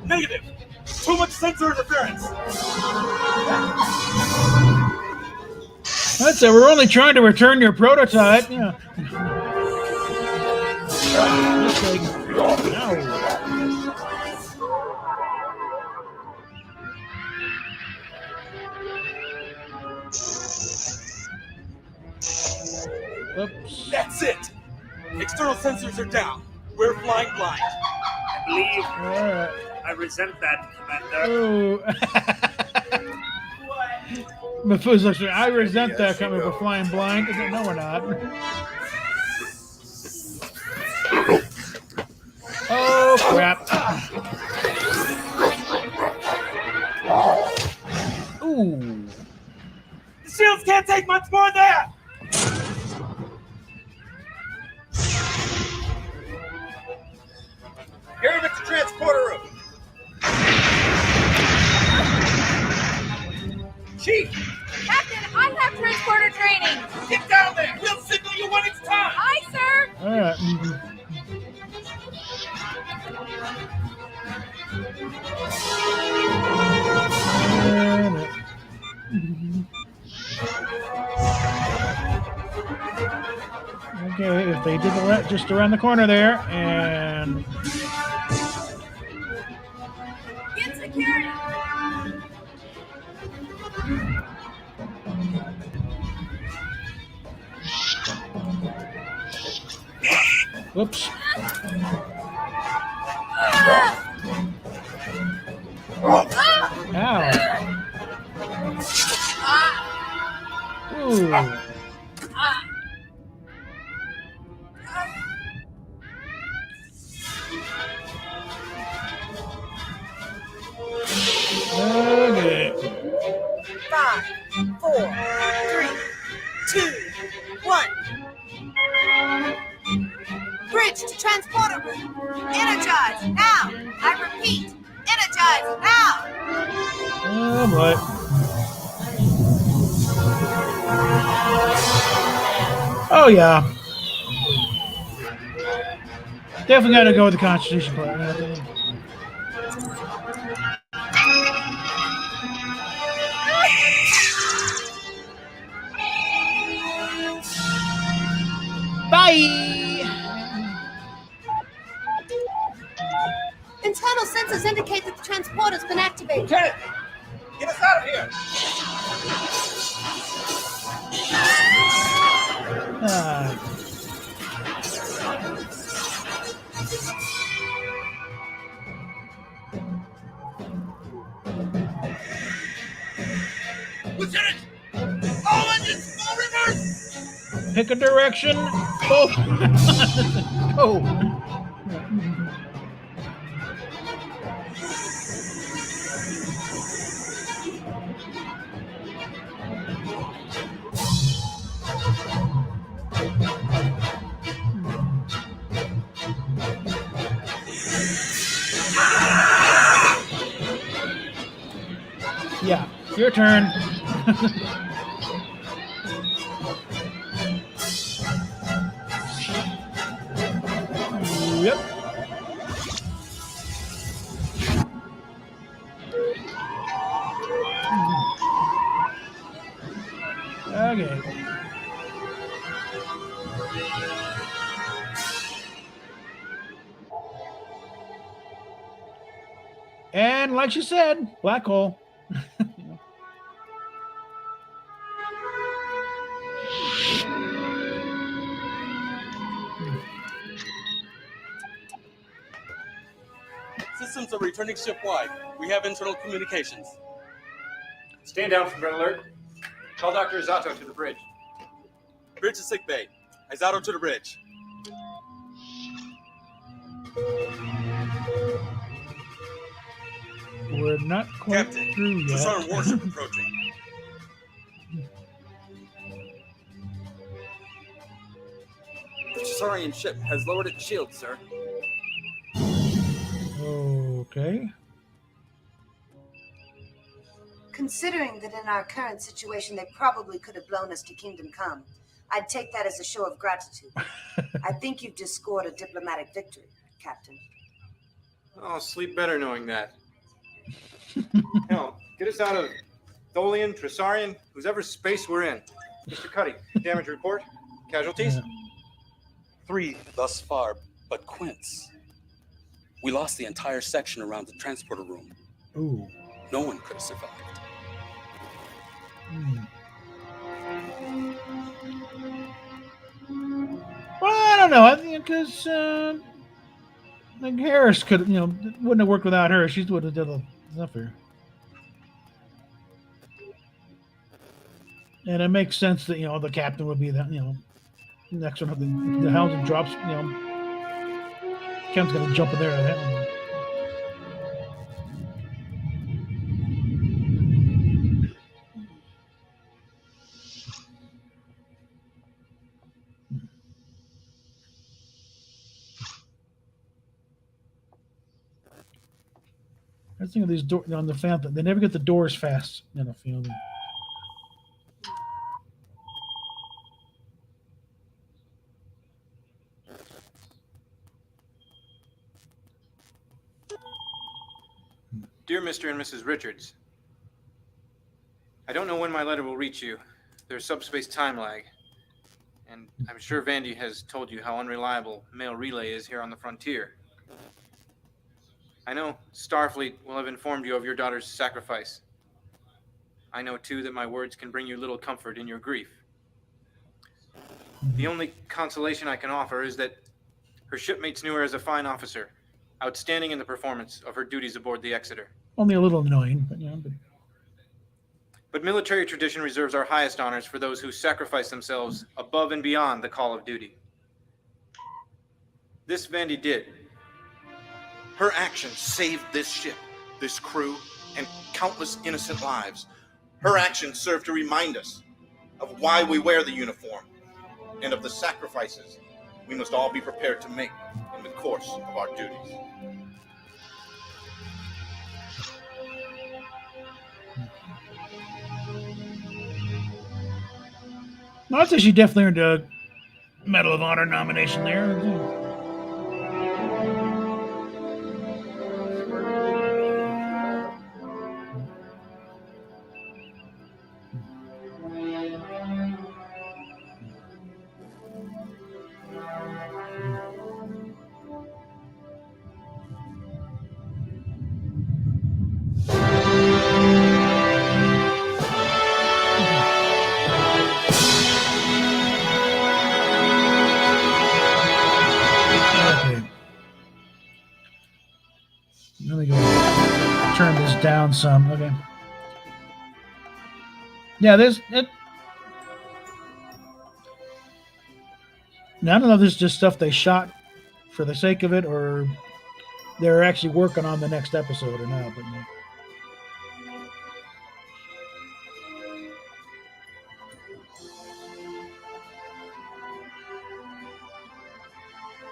Negative. Too much sensor interference. That's it. We're only trying to return your prototype. Yeah. External sensors are down. We're flying blind. I believe I resent that, Commander. Oh. Methuselah said, I resent that coming for flying blind. No, we're not. Oh, crap. Ooh. The shields can't take much more there! Hear him at the transporter room. Chief! Captain, I have transporter training. Get down there! We'll signal you when it's time! Aye, sir. All right. Okay, if they did the left, just around the corner there, and Get security. whoops. Ow. Ooh. Okay. 5, 4, 3, 2, 1. Bridge to transporter room. Energize now. I repeat, energize now. Oh boy. Oh yeah. Definitely got to go with the Constitution part. I think. Bye. Internal sensors indicate that the transporter's been activated. Lieutenant, get us out of here. Lieutenant, all engines, full reverse. Pick a direction. Both. Go. Yeah, your turn. Yep. Okay. And like she said, black hole. Systems are returning ship-wide. We have internal communications. Stand down from red alert. Call Dr. Izato to the bridge. Bridge to sick bay. Izato to the bridge. We're not quite Captain, through yet. Tressaurian warship approaching. The Tressaurian ship has lowered its shield, sir. Okay. Considering that in our current situation they probably could have blown us to Kingdom Come, I'd take that as a show of gratitude. I think you've just scored a diplomatic victory, Captain. I'll sleep better knowing that. Hell, get us out of Tholian, Tressaurian, whose ever space we're in. Mr. Cuddy, damage report. Casualties? 3 thus far, but Quince. We lost the entire section around the transporter room. Ooh. No one could have survived. Well, I don't know. I think because like Harris could, wouldn't have worked without her. She would have done a stuff here. And it makes sense that the captain would be the next one. If the Hound drops, Kem's gonna jump in there. I think of these doors on the Phantom. They never get the doors fast in a field. Dear Mr. and Mrs. Richards, I don't know when my letter will reach you. There's subspace time lag. And I'm sure Vandy has told you how unreliable mail relay is here on the frontier. I know Starfleet will have informed you of your daughter's sacrifice. I know, too, that my words can bring you little comfort in your grief. The only consolation I can offer is that her shipmates knew her as a fine officer, outstanding in the performance of her duties aboard the Exeter. Only a little annoying, but But military tradition reserves our highest honors for those who sacrifice themselves above and beyond the call of duty. This Vandy did. Her actions saved this ship, this crew, and countless innocent lives. Her actions serve to remind us of why we wear the uniform and of the sacrifices we must all be prepared to make in the course of our duties. no, I'd say she definitely earned a Medal of Honor nomination there. Let me go turn this down some. Okay. Yeah, now, I don't know if this is just stuff they shot for the sake of it, or they're actually working on the next episode or not. But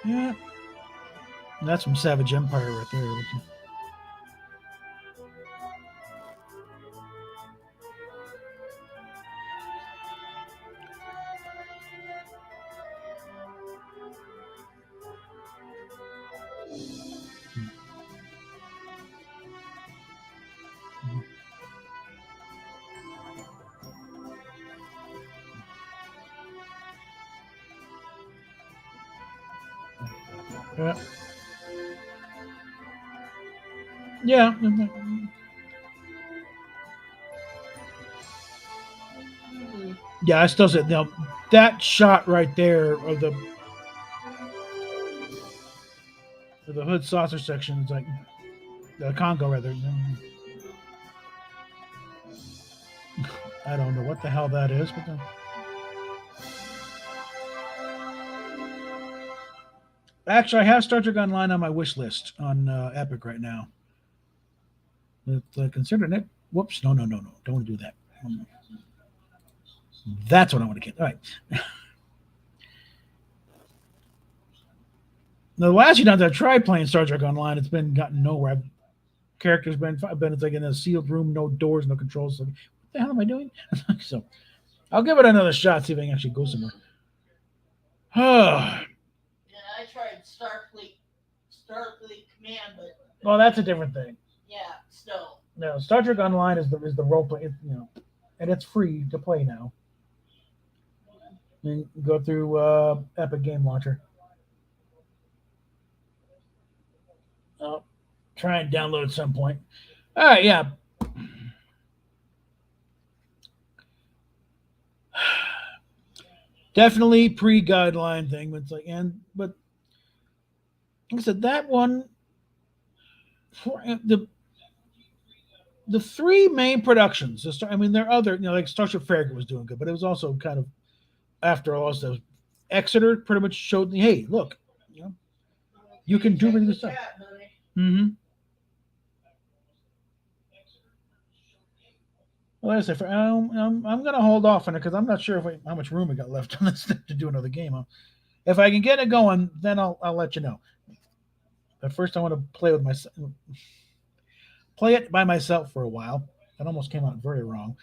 yeah, that's from Savage Empire right there. Yeah. Yeah. Yeah, I still said now that shot right there of the hood saucer section is like the Congo rather. I don't know what the hell that is, but actually, I have Star Trek Online on my wish list on Epic right now. Consider it. Whoops! No! Don't want to do that. That's what I want to get. All right. Now, the last few times I've tried playing Star Trek Online, it's been gotten nowhere. Characters been it's like in a sealed room, no doors, no controls. So, what the hell am I doing? So, I'll give it another shot, see if I can actually go somewhere. Yeah, I tried Starfleet Command, but well, that's a different thing. yeah, still. No, Star Trek Online is the role play, and it's free to play now. You can go through Epic Game Launcher. I'll try and download at some point. All right, yeah. Definitely pre-guideline thing. But it's like, but like I said, that one, the three main productions. I mean, there are other, like Starship Farragut was doing good, but it was also kind of after all. So Exeter pretty much showed me, hey, look, you can do really good stuff. Mm-hmm. Well, like I said, I'm going to hold off on it because I'm not sure how much room we got left on this to do another game. If I can get it going, then I'll let you know. But first, I want to play it by myself for a while. That almost came out very wrong.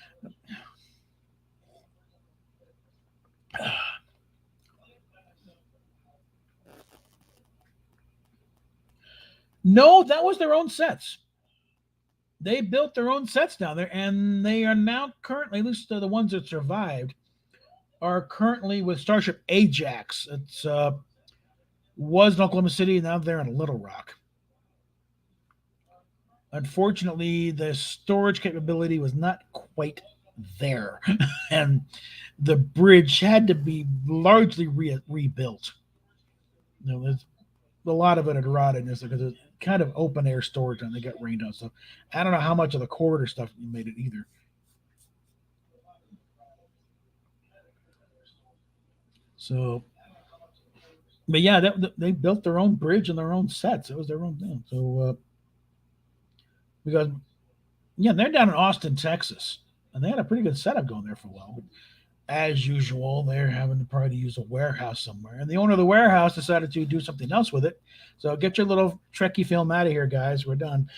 No, that was their own sets. They built their own sets down there, and they are now currently, at least the ones that survived, are currently with Starship Ajax. It's was in Oklahoma City, now they're in Little Rock. Unfortunately, the storage capability was not quite there, and the bridge had to be largely rebuilt. There's a lot of it had rotted because it's kind of open air storage and they got rained on. So I don't know how much of the corridor stuff made it either. So, but yeah, they built their own bridge and their own sets. It was their own thing. So, because they're down in Austin, Texas, and they had a pretty good setup going there for a while. But as usual, they're having to probably use a warehouse somewhere, and the owner of the warehouse decided to do something else with it. So get your little Trekkie film out of here, guys. We're done.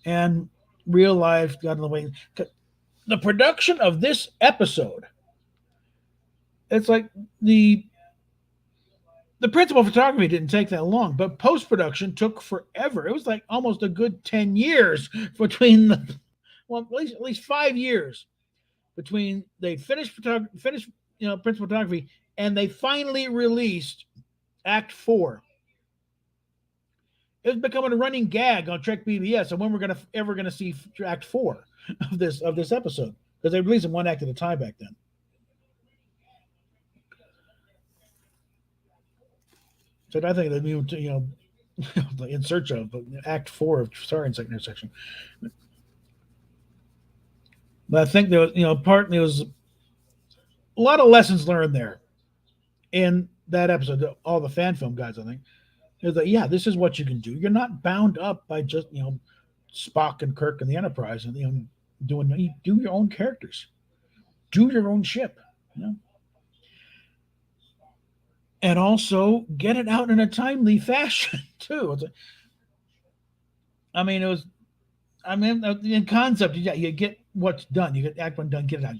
And real life got in the way. The production of this episode, it's like the principal photography didn't take that long, but post-production took forever. It was like almost a good 10 years between at least 5 years between they finished principal photography and they finally released Act 4. It was becoming a running gag on Trek BBS and when we're ever gonna see Act 4 of this episode, because they released them one act at a time back then. So I think they knew, in search of Act 4 of Tressaurian second intersection. But I think there was, partly was a lot of lessons learned there in that episode. All the fan film guys, I think, is that this is what you can do. You're not bound up by just Spock and Kirk and the Enterprise, and do your own characters, do your own ship, and also get it out in a timely fashion too. In concept, you get what's done. You get Act 1 done, get it out.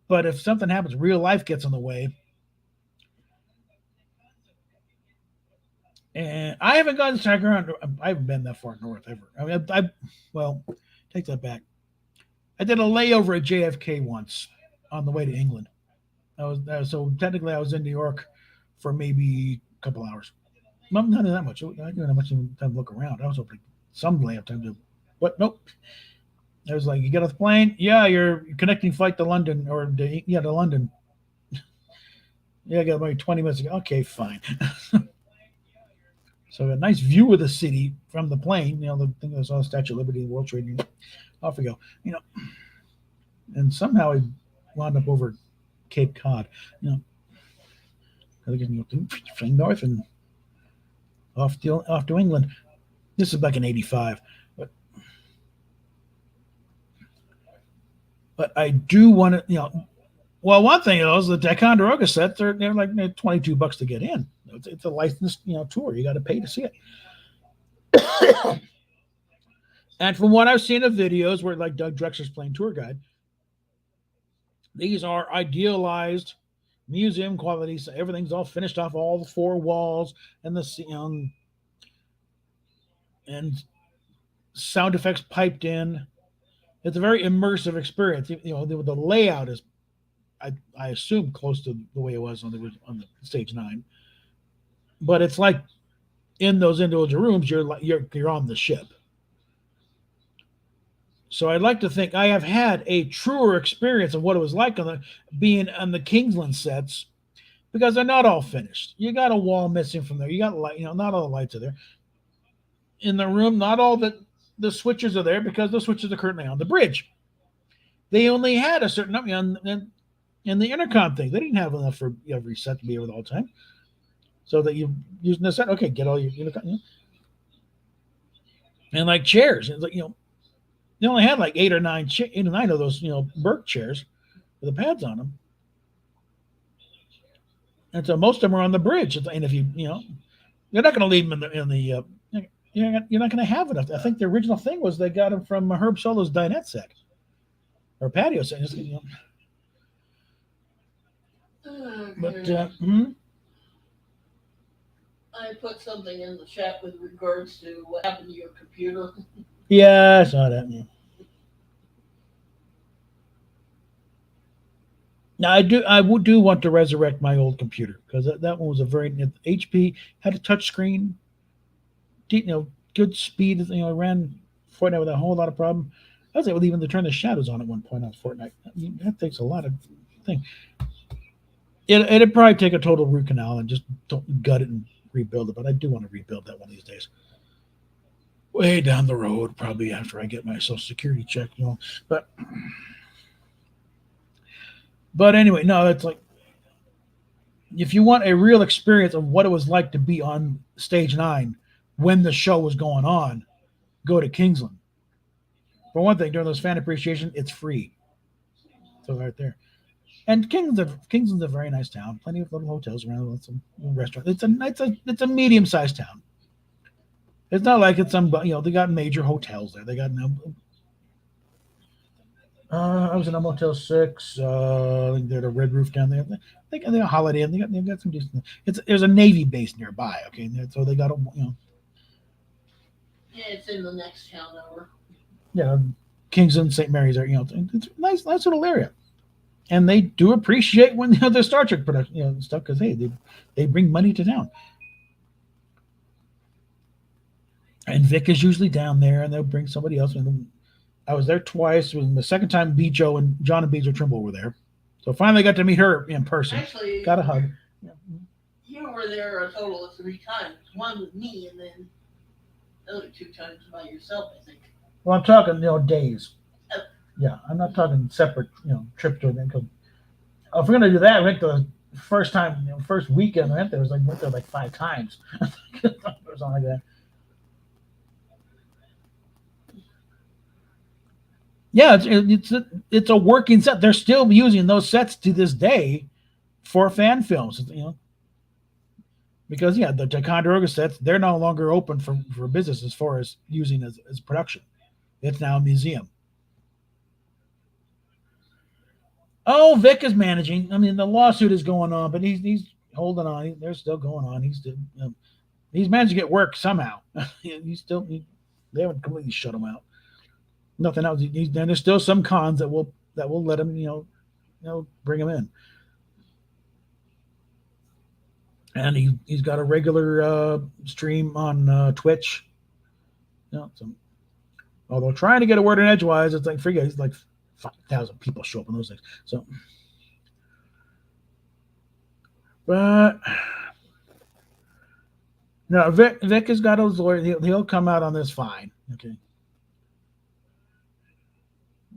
But if something happens, real life gets in the way. And I haven't gotten to around. I haven't been that far north ever. I mean, take that back. I did a layover at JFK once on the way to England. So technically I was in New York for maybe a couple hours. Not that much. I didn't have much time to look around. I was hoping some layup time to. But nope. I was like, you get off the plane? Yeah, you're connecting flight to London to London. Yeah, I got about 20 minutes ago. Okay, fine. So a nice view of the city from the plane. The thing that was on the Statue of Liberty, the World Trade Center. Off we go. And somehow I wound up over Cape Cod. Flying north and off to England. This is back in '85. But I do want to, one thing is the Ticonderoga set, they're like $22 to get in. It's a licensed, tour. You got to pay to see it. And from what I've seen of videos where like Doug Drexler's playing tour guide, these are idealized museum qualities. Everything's all finished off, all the four walls and the and sound effects piped in. It's a very immersive experience. The layout is, I assume, close to the way it was on the Stage 9, but it's like in those individual rooms, you're on the ship. So I'd like to think I have had a truer experience of what it was like being on the Kingsland sets, because they're not all finished. You got a wall missing from there. You got light, not all the lights are there in the room. Not all the switches are there because the switches are currently on the bridge. They only had a certain number and the intercom thing. They didn't have enough for every set to be able all the time. So that you using the set, okay, get all your intercom. And like chairs, it's like they only had like 8 or 9 of those Burke chairs with the pads on them. And so most of them are on the bridge. And if you're not going to leave them you're not going to have enough. I think the original thing was they got them from Herb Solo's dinette set or patio set. But I put something in the chat with regards to what happened to your computer. Yeah, I saw that. Yeah. Now I do want to resurrect my old computer because that one was a very HP, had a touch screen, good speed. Ran Fortnite with a whole lot of problem. I was able even to turn the shadows on at one point on Fortnite. That takes a lot of thing. It'd probably take a total root canal and just don't gut it and rebuild it. But I do want to rebuild that one of these days. Way down the road, probably after I get my Social Security check, But anyway, no, it's like if you want a real experience of what it was like to be on Stage 9 when the show was going on, go to Kingsland. For one thing, during those fan appreciation, it's free. So right there. And Kingsland's a very nice town. Plenty of little hotels around, some restaurants. It's a medium-sized town. It's not like it's some they got major hotels there. They got I was in a Motel 6. I think they're a Red Roof down there. They got a Holiday Inn. They got some decent. There's a Navy base nearby. Okay, so they got a Yeah, it's in the next town over. Yeah, Kingsland, St. Mary's are it's a nice little area, and they do appreciate when the Star Trek production stuff because hey they bring money to town. And Vic is usually down there, and they'll bring somebody else. I was there twice. When the second time, Bijo and John and Beezer Trimble were there, so finally got to meet her in person. Actually, got a hug. You were there a total of 3 times. One with me, and then the other 2 times by yourself, I think. Well, I'm talking days. Yeah, I'm not talking separate trips to it. If we're gonna do that, I went the first time, first weekend I went there went there like 5 times or something like that. Yeah, it's a working set. They're still using those sets to this day for fan films, because the Ticonderoga sets, they're no longer open for business as far as using as production. It's now a museum. Oh, Vic is managing. I mean, the lawsuit is going on, but he's holding on. They're still going on. He's managed to get work somehow. They haven't completely shut him out. Nothing else. There's still some cons that will let him, bring him in. And he's got a regular stream on Twitch. Although trying to get a word in edgewise, it's like it's like 5,000 people show up on those things. So, but no, Vic has got his lawyer. He'll come out on this fine. Okay.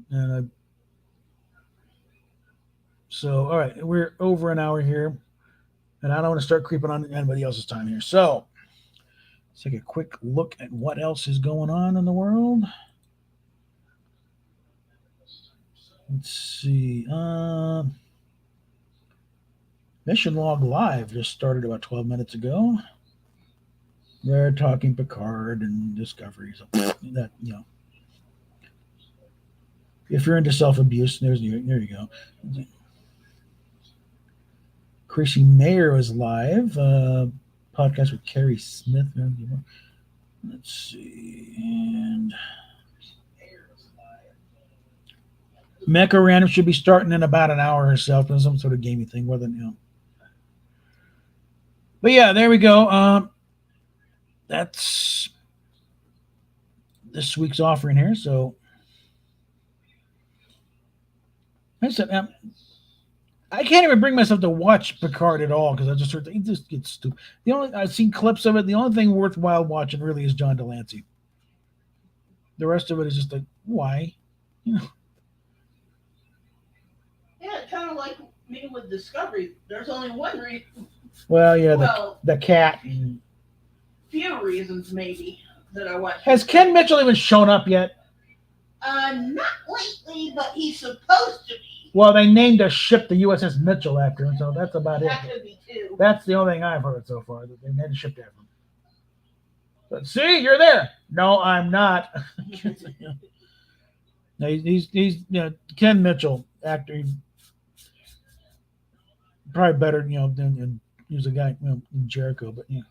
And so, all right, we're over an hour here, and I don't want to start creeping on anybody else's time here. So, let's take a quick look at what else is going on in the world. Let's see. Mission Log Live just started about 12 minutes ago. They're talking Picard and Discovery. So that if you're into self-abuse, there you go. Chrissy Mayer is live. Podcast with Carrie Smith. Let's see. And Mecha Random should be starting in about an hour or so. Some sort of gaming thing. But yeah, there we go. That's this week's offering here. So I said, I can't even bring myself to watch Picard at all because I just heard it just gets stupid. I've seen clips of it. The only thing worthwhile watching really is John Delancey. The rest of it is just like, why? Yeah, kind of like me with Discovery. There's only one reason. Well, yeah, Well, the cat. Few reasons maybe that I watch. Has Ken Mitchell even shown up yet? Not lately, but he's supposed to be. Well, they named a ship the USS Mitchell after him, so that's about it. That could be too. That's the only thing I've heard so far. That they named a ship after him. But see, you're there. No, I'm not. No, he's Ken Mitchell actor. Probably better, than he was a guy, in Jericho, but yeah.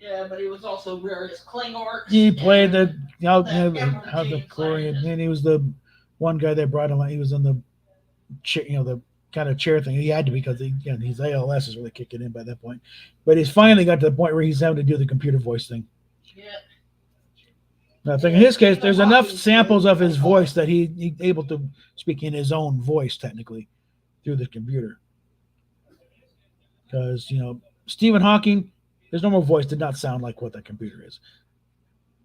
Yeah, but he was also various Klingorks. He played the Korean, and he was the one guy they brought in. He was in the chair, the kind of chair thing. He had to because his ALS is really kicking in by that point. But he's finally got to the point where he's having to do the computer voice thing. Yeah. Now, I think in his case, there's enough samples of his voice that he's able to speak in his own voice technically through the computer. Because Stephen Hawking, his normal voice did not sound like what that computer is.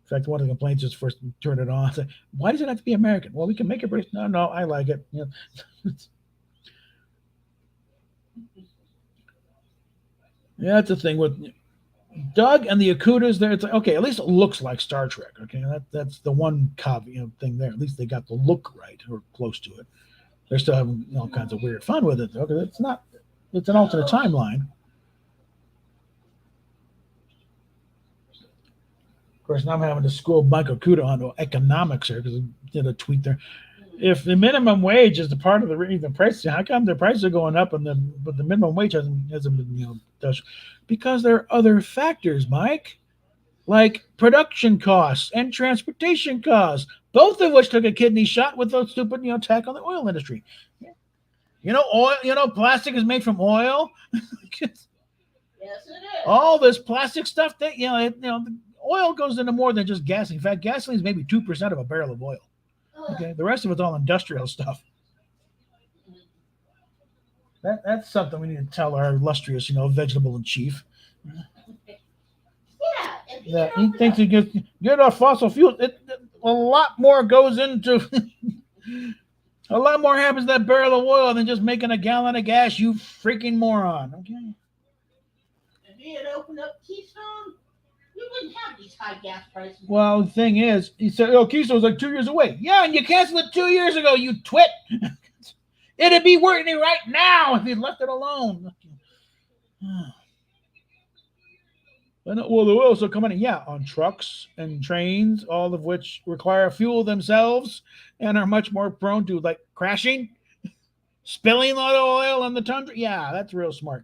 In fact, one of the complaints is first turn it on. Say, why does it have to be American? Well, we can make it British. No, I like it. Yeah, that's the thing with Doug and the Akutas. There, it's like, okay, at least it looks like Star Trek. Okay, that's the one thing there. At least they got the look right or close to it. They're still having all kinds of weird fun with it though, because it's not. It's an alternate timeline. Of course, now I'm having to school Michael Kuda on economics here because I did a tweet there. If the minimum wage is the part of the reason the price, how come the prices are going up but the minimum wage hasn't been touched? Because there are other factors, Mike, like production costs and transportation costs, both of which took a kidney shot with those stupid attack on the oil industry. Oil. Plastic is made from oil. Yes, it is. All this plastic stuff that the oil goes into more than just gasoline. In fact, gasoline is maybe 2% of a barrel of oil. Okay, the rest of it's all industrial stuff. That's something we need to tell our illustrious, vegetable in chief. Yeah. He thinks he get off fossil fuels. A lot more goes into. A lot more happens to that barrel of oil than just making a gallon of gas, you freaking moron. Okay. If he had opened up Keystone, we wouldn't have these high gas prices. Well, the thing is, he said, Keystone's like 2 years away. Yeah, and you canceled it 2 years ago, you twit. It'd be working right now if you'd left it alone. Well, the oil's still coming in. Yeah, on trucks and trains, all of which require fuel themselves and are much more prone to crashing, spilling a lot of oil on the tundra. Yeah, that's real smart.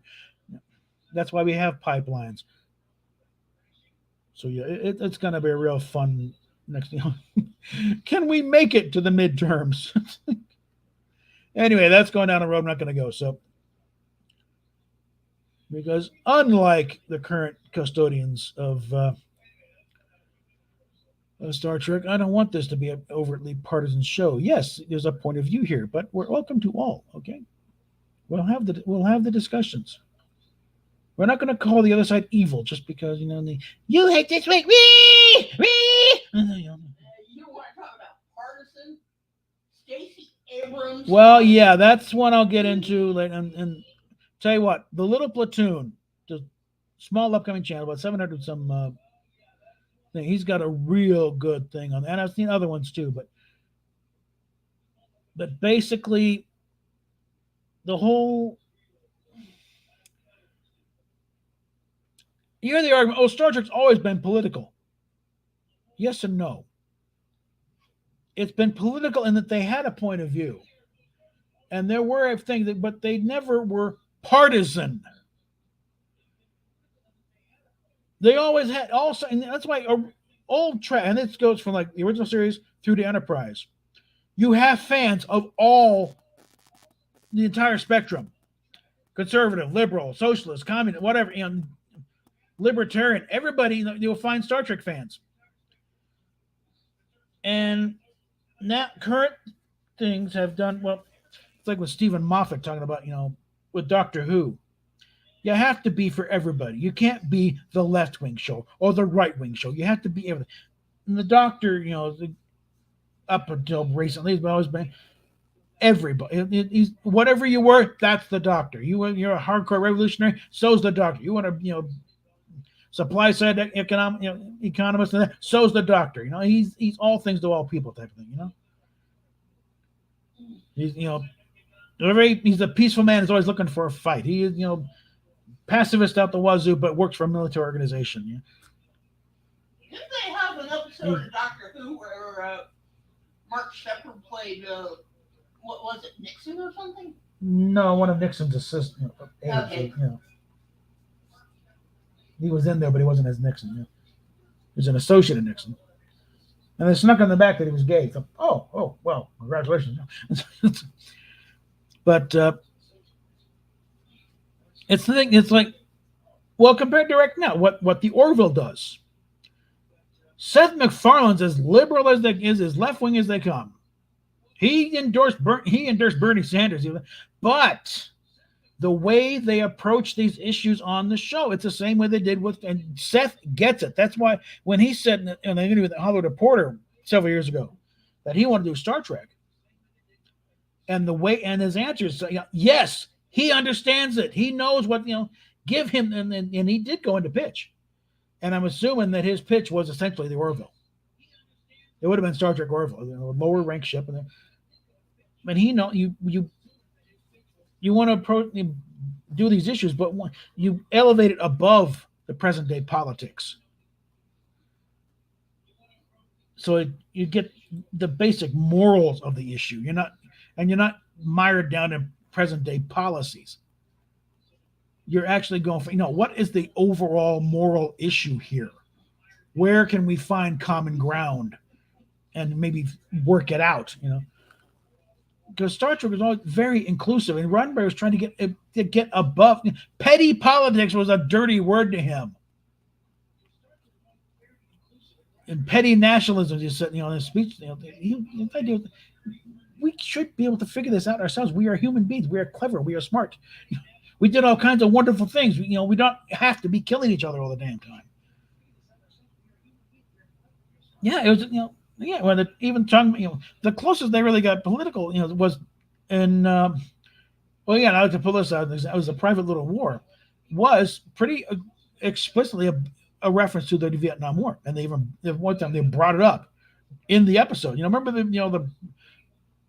That's why we have pipelines. So yeah, it's going to be a real fun next. Can we make it to the midterms? Anyway, that's going down a road I'm not going to go. So. Because unlike the current custodians of Star Trek, I don't want this to be an overtly partisan show. Yes, there's a point of view here, but we're welcome to all. Okay, we'll have the discussions. We're not going to call the other side evil just because you hate this way. You want to talk about partisan? Stacey Abrams. Well, yeah, that's one I'll get into and tell you what, the Little Platoon, the small upcoming channel, about 700 some thing. He's got a real good thing on that. And I've seen other ones too, but basically the whole you hear the argument, Star Trek's always been political. Yes and no. It's been political in that they had a point of view. And there were things but they never were partisan. They always had also, and that's why old Trek, and this goes from the original series through to Enterprise. You have fans of the entire spectrum: conservative, liberal, socialist, communist, whatever, libertarian. Everybody, you'll find Star Trek fans. And now, current things have done well. It's like with Stephen Moffat talking about, with Doctor Who. You have to be for everybody. You can't be the left wing show or the right wing show. You have to be everything. And the Doctor, up until recently, has always been everybody. He's whatever you were, that's the Doctor. You're a hardcore revolutionary, so's the Doctor. You want to, supply side economist, and that, so's the Doctor. He's all things to all people type of thing. He's he's a peaceful man. He's always looking for a fight. He is pacifist out the wazoo, but works for a military organization. Didn't they have an episode of Doctor Who where Mark Shepard played, what was it, Nixon or something? No, one of Nixon's assistants. Okay. He was in there, but he wasn't as Nixon. He was an associate of Nixon. And they snuck in the back that he was gay. So, well, congratulations. But it's the thing. It's like, well, compared to right now, what the Orville does. Seth MacFarlane's as liberal as as left wing as they come. He endorsed Bernie Sanders, but the way they approach these issues on the show, it's the same way they did and Seth gets it. That's why when he said in an interview with Hollywood Reporter several years ago that he wanted to do Star Trek, and the way and his answers, yes, he understands it. He knows what give him, and he did go into pitch, and I'm assuming that his pitch was essentially the Orville. It would have been Star Trek Orville, a lower rank ship, and he you want to do these issues, but you elevate it above the present day politics. So you get the basic morals of the issue. You're not mired down in present day policies. You're actually going for, what is the overall moral issue here? Where can we find common ground and maybe work it out, Because Star Trek was always very inclusive, and Roddenberry was trying to get above. Petty politics was a dirty word to him. And petty nationalism, he said, in his speech, we should be able to figure this out ourselves. We are human beings. We are clever. We are smart. We did all kinds of wonderful things. We don't have to be killing each other all the damn time. Yeah, it was, when even talking, the closest they really got political, was in, not to pull this out, it was a private little war, was pretty explicitly a reference to the Vietnam War, and they even one time they brought it up in the episode. Remember the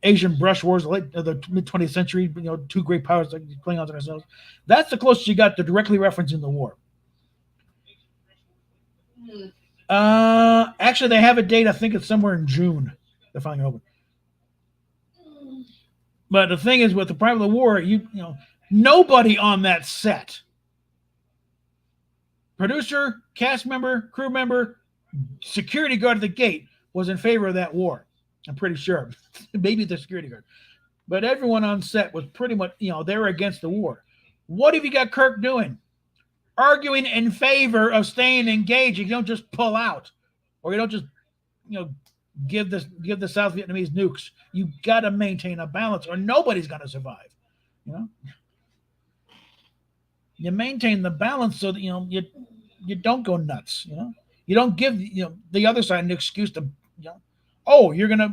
Asian brush wars, the mid 20th century, two great powers like Klingons and ourselves. That's the closest you got to directly referencing the war. Actually, they have a date. I think it's somewhere in June. They're finally open. But the thing is, with the private war, nobody on that set, producer, cast member, crew member, security guard at the gate, was in favor of that war. I'm pretty sure. Maybe the security guard. But everyone on set was pretty much, they were against the war. What have you got Kirk doing? Arguing in favor of staying engaged. You don't just pull out, or you don't just, give the South Vietnamese nukes. You got to maintain a balance, or nobody's going to survive. You maintain the balance so that you don't go nuts. You don't give the other side an excuse to you're gonna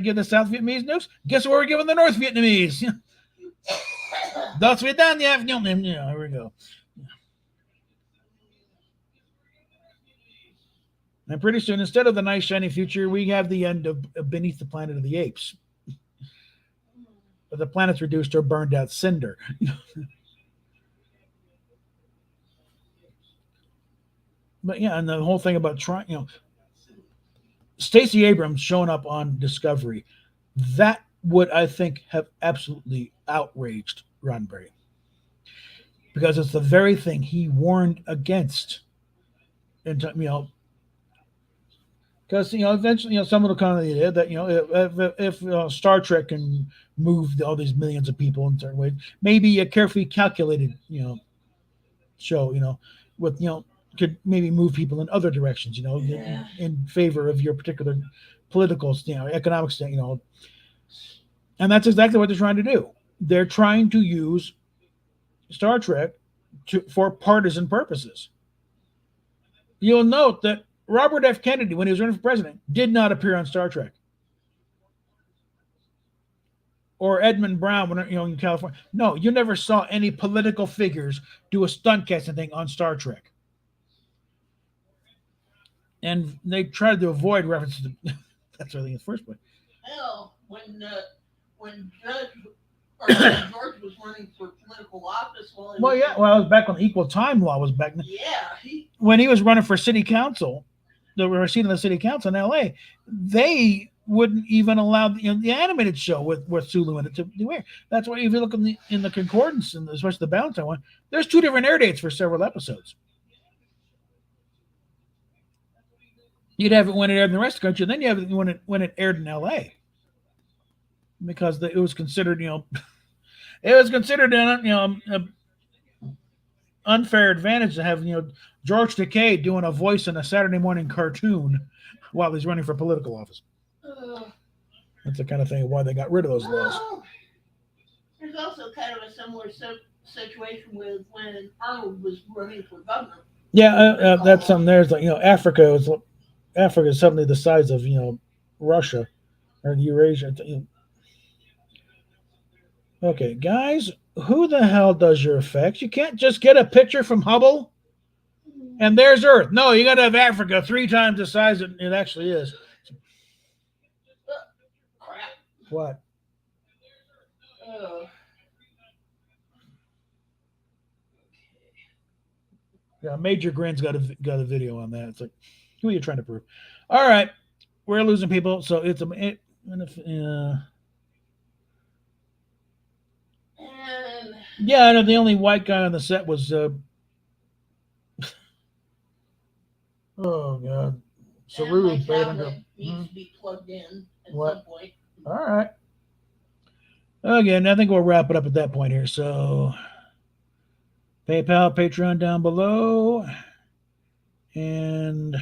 give the South Vietnamese nukes. Guess what we're giving the North Vietnamese? That's what done. Yeah, here we go. And pretty soon, instead of the nice shiny future, we have the end of Beneath the Planet of the Apes. But the planet's reduced to a burned out cinder. But yeah, and the whole thing about trying, Stacey Abrams showing up on Discovery, that would, I think, have absolutely outraged Roddenberry. Because it's the very thing he warned against. And, because, eventually, someone will come to the idea that, if Star Trek can move all these millions of people in certain ways, maybe a carefully calculated, show, with, could maybe move people in other directions, in favor of your particular political, economic, And that's exactly what they're trying to do. They're trying to use Star Trek for partisan purposes. You'll note that Robert F. Kennedy, when he was running for president, did not appear on Star Trek. Or Edmund Brown, when in California. No, you never saw any political figures do a stunt casting thing on Star Trek. And they tried to avoid references to that's really in the first place. Hell, when George was running for political office, it was back when equal time law was back then. Yeah, when he was running for city council, the seat of the city council in L.A., they wouldn't even allow the animated show with Sulu in it to air. That's why if you look in the concordance, and especially the Valentine one, there's 2 different air dates for several episodes. You'd have it when it aired in the rest of the country, and then you have it when it aired in L.A. because it was considered, it was considered an unfair advantage to have George Takei doing a voice in a Saturday morning cartoon while he's running for political office. That's the kind of thing of why they got rid of those laws. There's also kind of a similar situation with when Arnold was running for governor. Yeah, that's something. There's Africa is suddenly the size of Russia or Eurasia. Okay, guys, who the hell does your effects? You can't just get a picture from Hubble and there's Earth. No, you got to have Africa 3 times the size it actually is. Crap. What? Yeah, Major Grin's got a video on that. It's like, who are you trying to prove? All right, we're losing people, so it's yeah, I know the only white guy on the set was oh god, Saru. Needs to be plugged in at some point. All right. Again, I think we'll wrap it up at that point here. So, PayPal, Patreon down below, and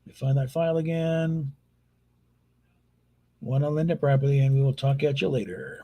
we find that file again. Want to lend it properly, and we will talk at you later.